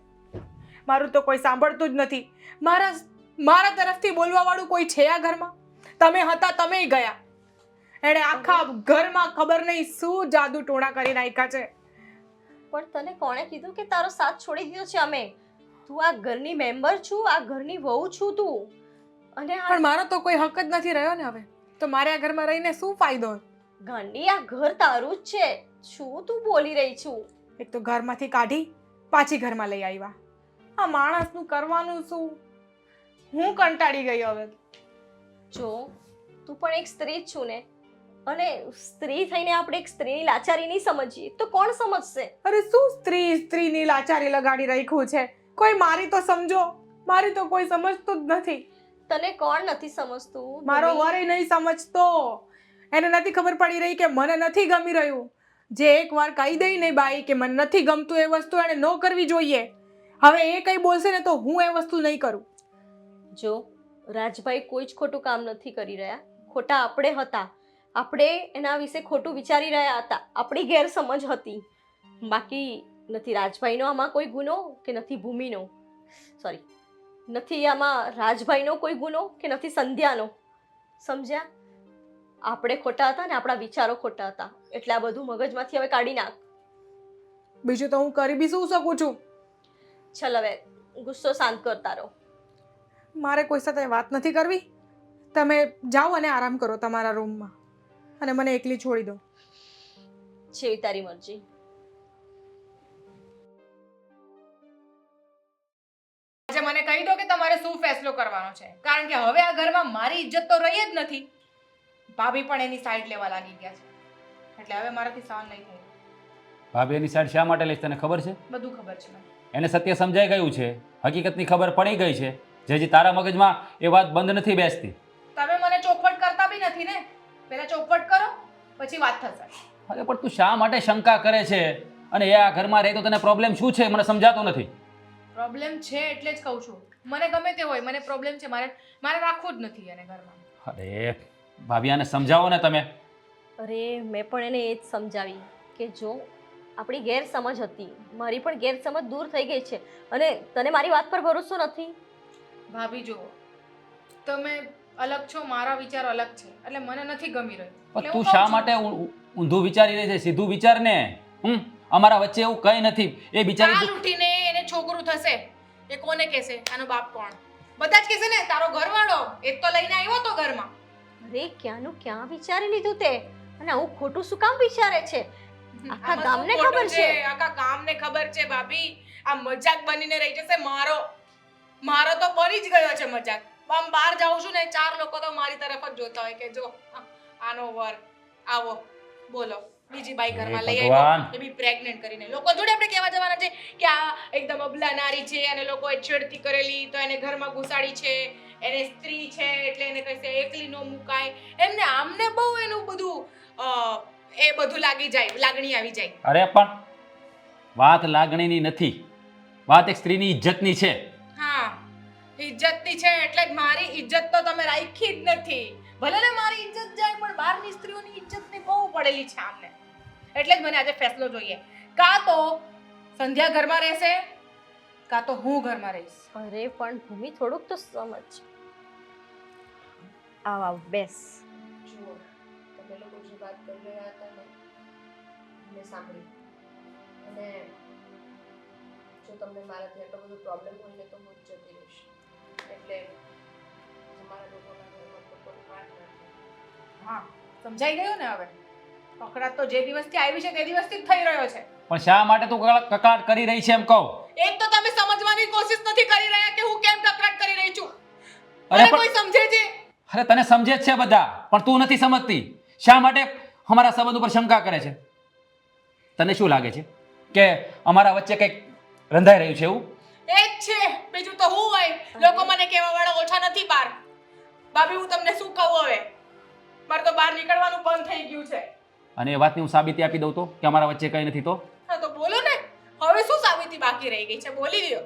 મારું તો કોઈ સાંભળતું જ નથી. મારા તરફથી બોલવા વાળું કોઈ છે આ ઘરમાં? તમે હતા, તમે ગયા. એણે આખા ઘરમાં ખબર નહીં શું જાદુ ટોણા કરી નાખ્યા છે. પણ તને કોણે કીધું કે તારો સાથ છોડી દીધો છે અમે? તું આ ઘરની મેમ્બર છું, આ ઘરની વહુ છું તું. અને આ પણ મારો તો કોઈ હક જ નથી રહ્યો ને હવે. તો મારે આ ઘરમાં રહીને શું ફાયદો? ગાંડી, આ ઘર તારું જ છે. શું તું બોલી રહી છું? એક તો ઘરમાંથી કાઢી પાછી ઘરમાં લઈ આવ્યા. આ માણસનું કરવાનું શું? હું કંટાળી ગઈ હવે. જો તું પણ એક સ્ત્રી જ છું ને, અને સ્ત્રી થઈને આપણે એક સ્ત્રીની લાચારી નહીં સમજીએ તો કોણ સમજશે? અરે શું સ્ત્રીની લાચારી લગાડી રાખ્યું છે? કોઈ મારી તો સમજો. મારી તો કોઈ સમજતું જ નથી. તને કોણ નથી સમજતું? મારો ભૂમિ, વર નહીં સમજતો. એને નથી ખબર પડી રહી કે મને નથી ગમી રહ્યું. જે એકવાર કહી દઈ ને બાઈ કે મને નથી ગમતું એ વસ્તુ એને ન કરવી જોઈએ. હવે એ કંઈ બોલશે ને તો હું એ વસ્તુ નહીં કરું. જો રાજભાઈ કોઈ જ ખોટું કામ નથી કરી રહ્યા. ખોટા આપણે હતા. આપણે એના વિશે ખોટું વિચારી રહ્યા હતા. આપણી ગેરસમજ હતી. બાકી નથી રાજભાઈનો આમાં કોઈ ગુનો કે નથી ભૂમિનો. સોરી, નથી આમાં રાજભાઈનો કોઈ ગુનો કે નથી સંધ્યાનો. સમજ્યા? આપણે ખોટા હતા ને આપણા વિચારો ખોટા હતા. એટલે આ બધું મગજમાંથી હવે કાઢી નાખ. બીજું તો હું કરી બી શું શકું છું? ચલ હવે ગુસ્સો શાંત કરતા રહો. મારે કોઈ સાથે વાત નથી કરવી. તમે જાઓ અને આરામ કરો તમારા રૂમમાં, અને મને એકલી છોડી દો. જેવી તારી મરજી. આજે મને કહી દો કે તમારે શું ફેસલો કરવાનો છે, કારણ કે હવે આ ઘરમાં મારી ઇજ્જત તો રહી જ નથી. ભાભી પણ એની સાઈડ લેવા લાગી ગયા છે, એટલે હવે મારાથી સહન નહીં થાય. ભાભી એની સાઈડ શા માટે લઈશ તને ખબર છે? બધું ખબર છે મને. એને સત્ય સમજાઈ ગયું છે, હકીકતની ખબર પડી ગઈ છે. જેથી તારા મગજમાં એ વાત બંધ નથી બેસતી. તમે મને ચોખવટ કરતા બી નથી ને. પહેલા ચોખવટ કરો પછી વાત થશે. અરે પણ તું શા માટે શંકા કરે છે? અને એ આ ઘરમાં રહે તો તને પ્રોબ્લેમ શું છે મને સમજાતું નથી. પ્રોબ્લેમ છે એટલે જ કહું છું. મને ગમે તે હોય, મને પ્રોબ્લેમ છે. મારે રાખવું જ નથી એને ઘરમાં. અરે ભાભી આને સમજાવો ને તમે. અરે મેં પણ એને એ જ સમજાવી કે જો આપણી ગેરસમજ હતી, મારી પણ ગેરસમજ દૂર થઈ ગઈ છે. અને તને મારી વાત પર ભરોસો નથી? ભાભી જુઓ, તમે અલગ છો, મારા વિચાર અલગ છે, એટલે મને નથી ગમી રહ્યું. પણ તું શા માટે ઊંધું વિચારી રહી છે? સીધું વિચાર ને. અમારા વચ્ચે એવું કંઈ નથી. એ બિચારી કાલ ઉઠીને એને છોકરું થશે, એ કોને કહેશે? આનો બાપ કોણ? બધા જ કહેશે ને તારો ઘરવાળો એ જ તો લઈને આવ્યો તો ઘરમાં. અરે ક્યાંનું ક્યાં વિચારી લીધું તે, અને આવું ખોટું શું કામ વિચારે છે? આખા આમાં ગામને શું ખોટું ખબર છે. આખા ગામને ખબર છે ભાભી. આ મજાક બનીને રહી જશે મારો તો બની જ ગયો છે મજાક. આમ બહાર જાઉં છું ને 4 લોકો તો મારી તરફ જ જોતા હોય કે જો આનો વર આવો બોલો બીજી બાઈ ઘરમાં લઈ ભગવાન. આવ્યો, એ બી પ્રેગ્નન્ટ કરીને. લોકો જોડે આપણે કહેવા જવાના છે કે આ એકદમ અબલા નારી છે અને લોકોએ છેડતી કરેલી તો એને ઘરમાં ઘુસાડી છે, એને સ્ત્રી છે એટલે એને કહેશે એકલી નો મુકાય. એમને આમને બહુ એનું બધું એ બધું લાગી જાય, લાગણી આવી જાય. અરે પણ વાત લાગણીની નથી, વાત એક સ્ત્રીની ઇજ્જતની છે. હા, ઇજ્જતની છે એટલે જ મારી ઇજ્જત તો તમે રાખી જ નથી. ભલે ને મારી ઇજ્જત જાય પણ બહારની સ્ત્રીઓની ઇજ્જતની બહુ પડેલી છે આમને. એટલે જ મને આજે ફેસલો જોઈએ. કાં તો સંધ્યા ઘરમાં રહેશે કાં તો હું ઘરમાં રહીશ. અરે પણ ભૂમિ થોડુંક તો સમજ. આવ બેસ. જુઓ તમે લોકો જે વાત કરી રહ્યા હતા ને મેં સાંભળી, અને જો તમને મારાથી આટલો બધો પ્રોબ્લેમ હોય ને તો હું જ જતી રહીશ. એટલે તમારા લોકોના ઘરમાં તો કોઈ વાત નથી. હા, સમજાઈ ગયું ને હવે? કકડાટ તો જે દિવસથી આવી છે તે દિવસથી જ થઈ રહ્યો છે. પણ શા માટે તું કકળાટ કરી રહી છે એમ કહું? એક તો તમે સમજવાની કોશિશ નથી કરી રહ્યા કે હું કેમ કકડાટ કરી રહી છું. અરે અરે પણ- કોઈ સમજે છે? અરે તને સમજે જ છે બધા, પણ તું નથી સમજતી. શા માટે અમારા સંબંધ ઉપર શંકા કરે છે? તને શું લાગે છે કે અમારા વચ્ચે કંઈક રંધાઈ રહ્યું છે એવું? એ જ છે, બીજું તો હું હોય. લોકો મને કહેવા વાળા ઓછા નથી બહાર. ભાભી હું તમને શું કહું હવે? મારે તો બહાર નીકળવાનું બંધ થઈ ગયું છે. અને એ વાતની હું સાબિતી આપી દઉં તો કે અમારા વચ્ચે કંઈ નથી તો? હા તો બોલો ને, હવે શું સાબિતી બાકી રહી ગઈ છે? બોલી લ્યો.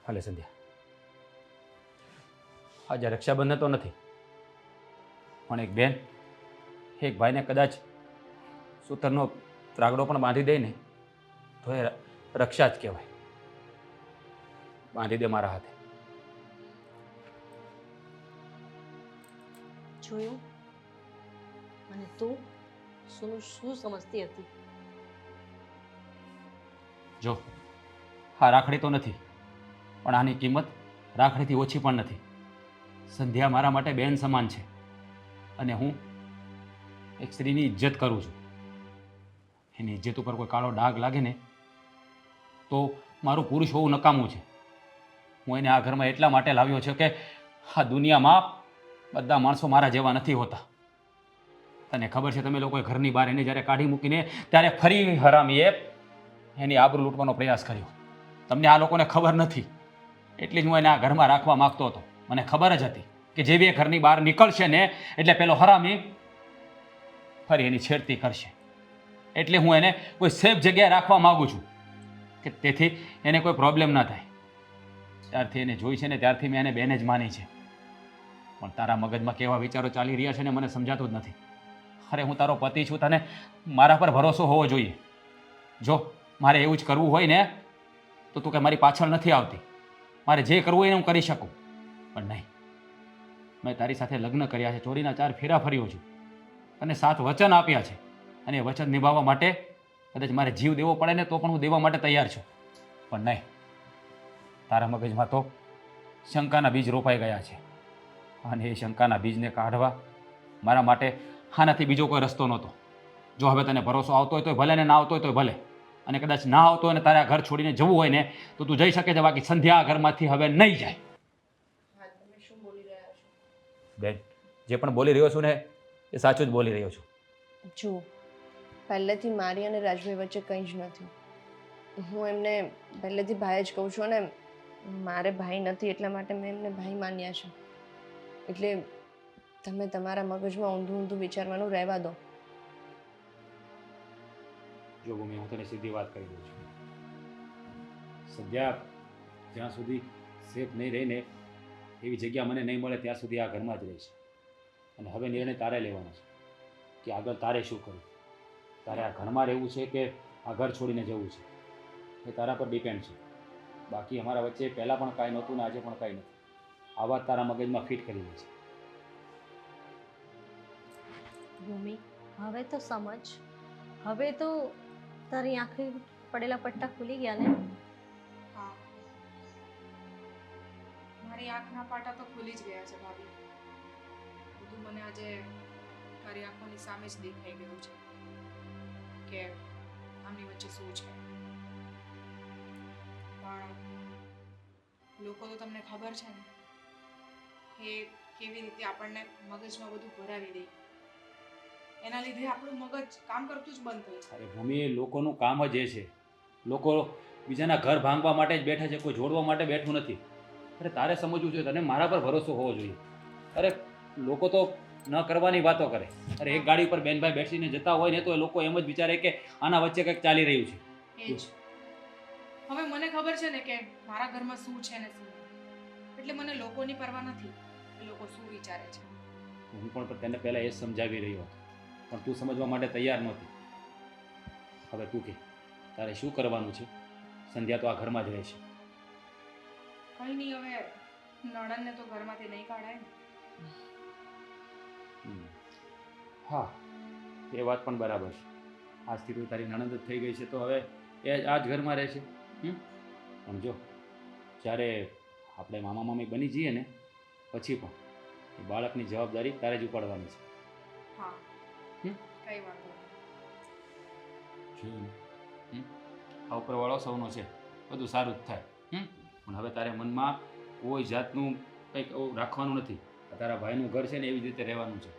હાલે સંધ્યા, આજે રક્ષાબંધન તો નથી, પણ એક બેન એક ભાઈને કદાચ સૂતરનો ત્રાગડો પણ બાંધી દે ને તો એ રક્ષા જ કહેવાય. બાંધી દે મારા હાથે. જોયું? અને તું શું સમજતી હતી? જો હા, રાખડી તો નથી, પણ આની કિંમત રાખડીથી ઓછી પણ નથી. સંધ્યા મારા માટે બેન સમાન છે, અને હું એક સ્ત્રીની ઇજ્જત કરું છું. એની ઇજ્જત ઉપર કોઈ કાળો ડાઘ લાગે ને તો મારું પુરુષ હોવું નકામું છે. હું એને આ ઘરમાં એટલા માટે લાવ્યો છે કે આ દુનિયામાં બધા માણસો મારા જેવા નથી હોતા. તને ખબર છે, તમે લોકોએ ઘરની બહાર એને જ્યારે કાઢી મૂકીને ત્યારે ફરી હરામીએ એની આબરૂ લૂંટવાનો પ્રયાસ કર્યો. તમને આ લોકોને ખબર નથી, એટલી જ હું એને આ ઘરમાં રાખવા માંગતો હતો. મને ખબર જ હતી કે જેવી એ ઘરની બહાર નીકળશે ને એટલે પેલો હરામી ફરી એની છેડતી કરશે. એટલે હું એને કોઈ સેફ જગ્યાએ રાખવા માંગુ છું કે તેથી એને કોઈ પ્રોબ્લેમ ના થાય. ત્યારથી એને જોઈ છે ને ત્યારથી મેં એને બેન જ માની છે. પણ તારા મગજમાં કેવા વિચારો ચાલી રહ્યા છે ને મને સમજાતું જ નથી. અરે હું તારો પતિ છું, તને મારા પર ભરોસો હોવો જોઈએ. જો મારે એવું જ કરવું હોય ને તો તું કે મારી પાછળ નથી આવતી. મારે જે કરવું હોય એને હું કરી શકું, પણ નહીં. મેં તારી સાથે લગ્ન કર્યા છે, ચોરીના 4 ફેરા ફર્યો છું, તને 7 વચન આપ્યા છે, અને એ વચન નિભાવવા માટે કદાચ મારે જીવ દેવો પડે ને તો પણ હું દેવા માટે તૈયાર છું. પણ નહીં, તારા મગજમાં તો શંકાના બીજ રોપાઈ ગયા છે, અને એ શંકાના બીજને કાઢવા મારા માટે આનાથી બીજો કોઈ રસ્તો નહોતો. જો હવે તને ભરોસો આવતો હોય તો ભલે ને ના આવતો હોય તો ભલે, અને કદાચ ના આવતો હોય ને તારે આ ઘર છોડીને જવું હોય ને તો તું જઈ શકે છે, બાકી સંધ્યા આ ઘરમાંથી હવે નહીં જાય. હા, તમે શું બોલી રહ્યા છો? બેન, જે પણ બોલી રહ્યો છું ને એ સાચું જ બોલી રહ્યો છું. જુઓ, પહેલેથી મારી અને રાજભાઈ વચ્ચે કંઈ જ નથી. હું એમને પહેલેથી ભાઈ જ કહું છું, અને મારે ભાઈ નથી એટલા માટે મેં એમને ભાઈ માન્યા છે. એટલે તમે તમારા મગજમાં ઊંધું ઊંધું વિચારવાનું રહેવા દો. જો ભૂમિ, હું તને સીધી વાત કરી દઉં છું. સંધ્યા જ્યાં સુધી સેફ નહીં રહીને એવી જગ્યા મને નહીં મળે ત્યાં સુધી આ ઘરમાં જ રહીશ. અને હવે નિર્ણય તારે લેવાનો છે કે આગળ તારે શું કરવું. તારે આ ઘરમાં રહેવું છે કે આ ઘર છોડીને જવું છે, એ તારા પર ડિપેન્ડ છે. બાકી અમારા વચ્ચે પહેલાં પણ કાંઈ નહોતું ને આજે પણ કાંઈ નથી. આ વાત તારા મગજમાં ફિટ કરી દે છે. ભૂમિ, હવે તો સમજ. હવે તો તારી આંખે પડેલા પટ્ટા ખુલી ગયા ને? હા, મારી આંખના પાટા તો ખુલી જ ગયા છે ભાભી. બધું મને આજે મારી આંખોની સામે જ દેખાઈ ગયું છે કે આમની વચ્ચે શું છે. પણ લોકો તો તમને ખબર છે ને એ કેવી રીતે આપણને મગજમાં બધું ભરાવી દે, એના લીધે આપણું મગજ કામ કરતું જ બંધ થઈ જાય. અરે ભૂમિ, લોકોનું કામ જ એ છે. લોકો બીજાના ઘર ભાંગવા માટે જ બેઠા છે, કોઈ જોડવા માટે બેઠું નથી. અરે તારે સમજવું જોઈએ, તને મારા પર ભરોસો હોવો જોઈએ. અરે લોકો તો ન કરવાની વાતો કરે. અરે એક ગાડી પર બેનભાઈ બેસીને જતા હોય ને તો એ લોકો એમ જ વિચારે કે આના વચ્ચે કંઈક ચાલી રહ્યું છે. એ જ હવે મને ખબર છે ને કે મારા ઘરમાં શું છે ને શું નહીં. એટલે મને લોકોની પરવા નથી એ લોકો શું વિચારે છે. હું પણ તને પહેલાં એ જ સમજાવી રહ્યો હતો, પણ તું સમજવા માટે તૈયાર નહોતી. હવે તું કે તારે શું કરવાનું છે? સંધ્યા તો આ ઘરમાં જ રહે છે. કંઈ નહીં, હવે નણંદને તો ઘરમાંથી નહીં કાઢાય ને. હા, એ વાત પણ બરાબર છે. આજથી તો તારી નણંદ જ થઈ ગઈ છે, તો હવે એ આ જ ઘરમાં રહે છે. પણ જો જ્યારે આપણે મામા મામી બની જઈએ ને પછી પણ એ બાળકની જવાબદારી તારે જ ઉપાડવાની છે. હા, હમ? કઈ વાંધો નહીં. જોયું ને? આ ઉપરવાળો સૌનો છે, બધું સારું જ થાય. પણ હવે તારે મનમાં કોઈ જાતનું કંઈક રાખવાનું નથી. આ તારા ભાઈનું ઘર છે ને એવી જ રીતે રહેવાનું છે.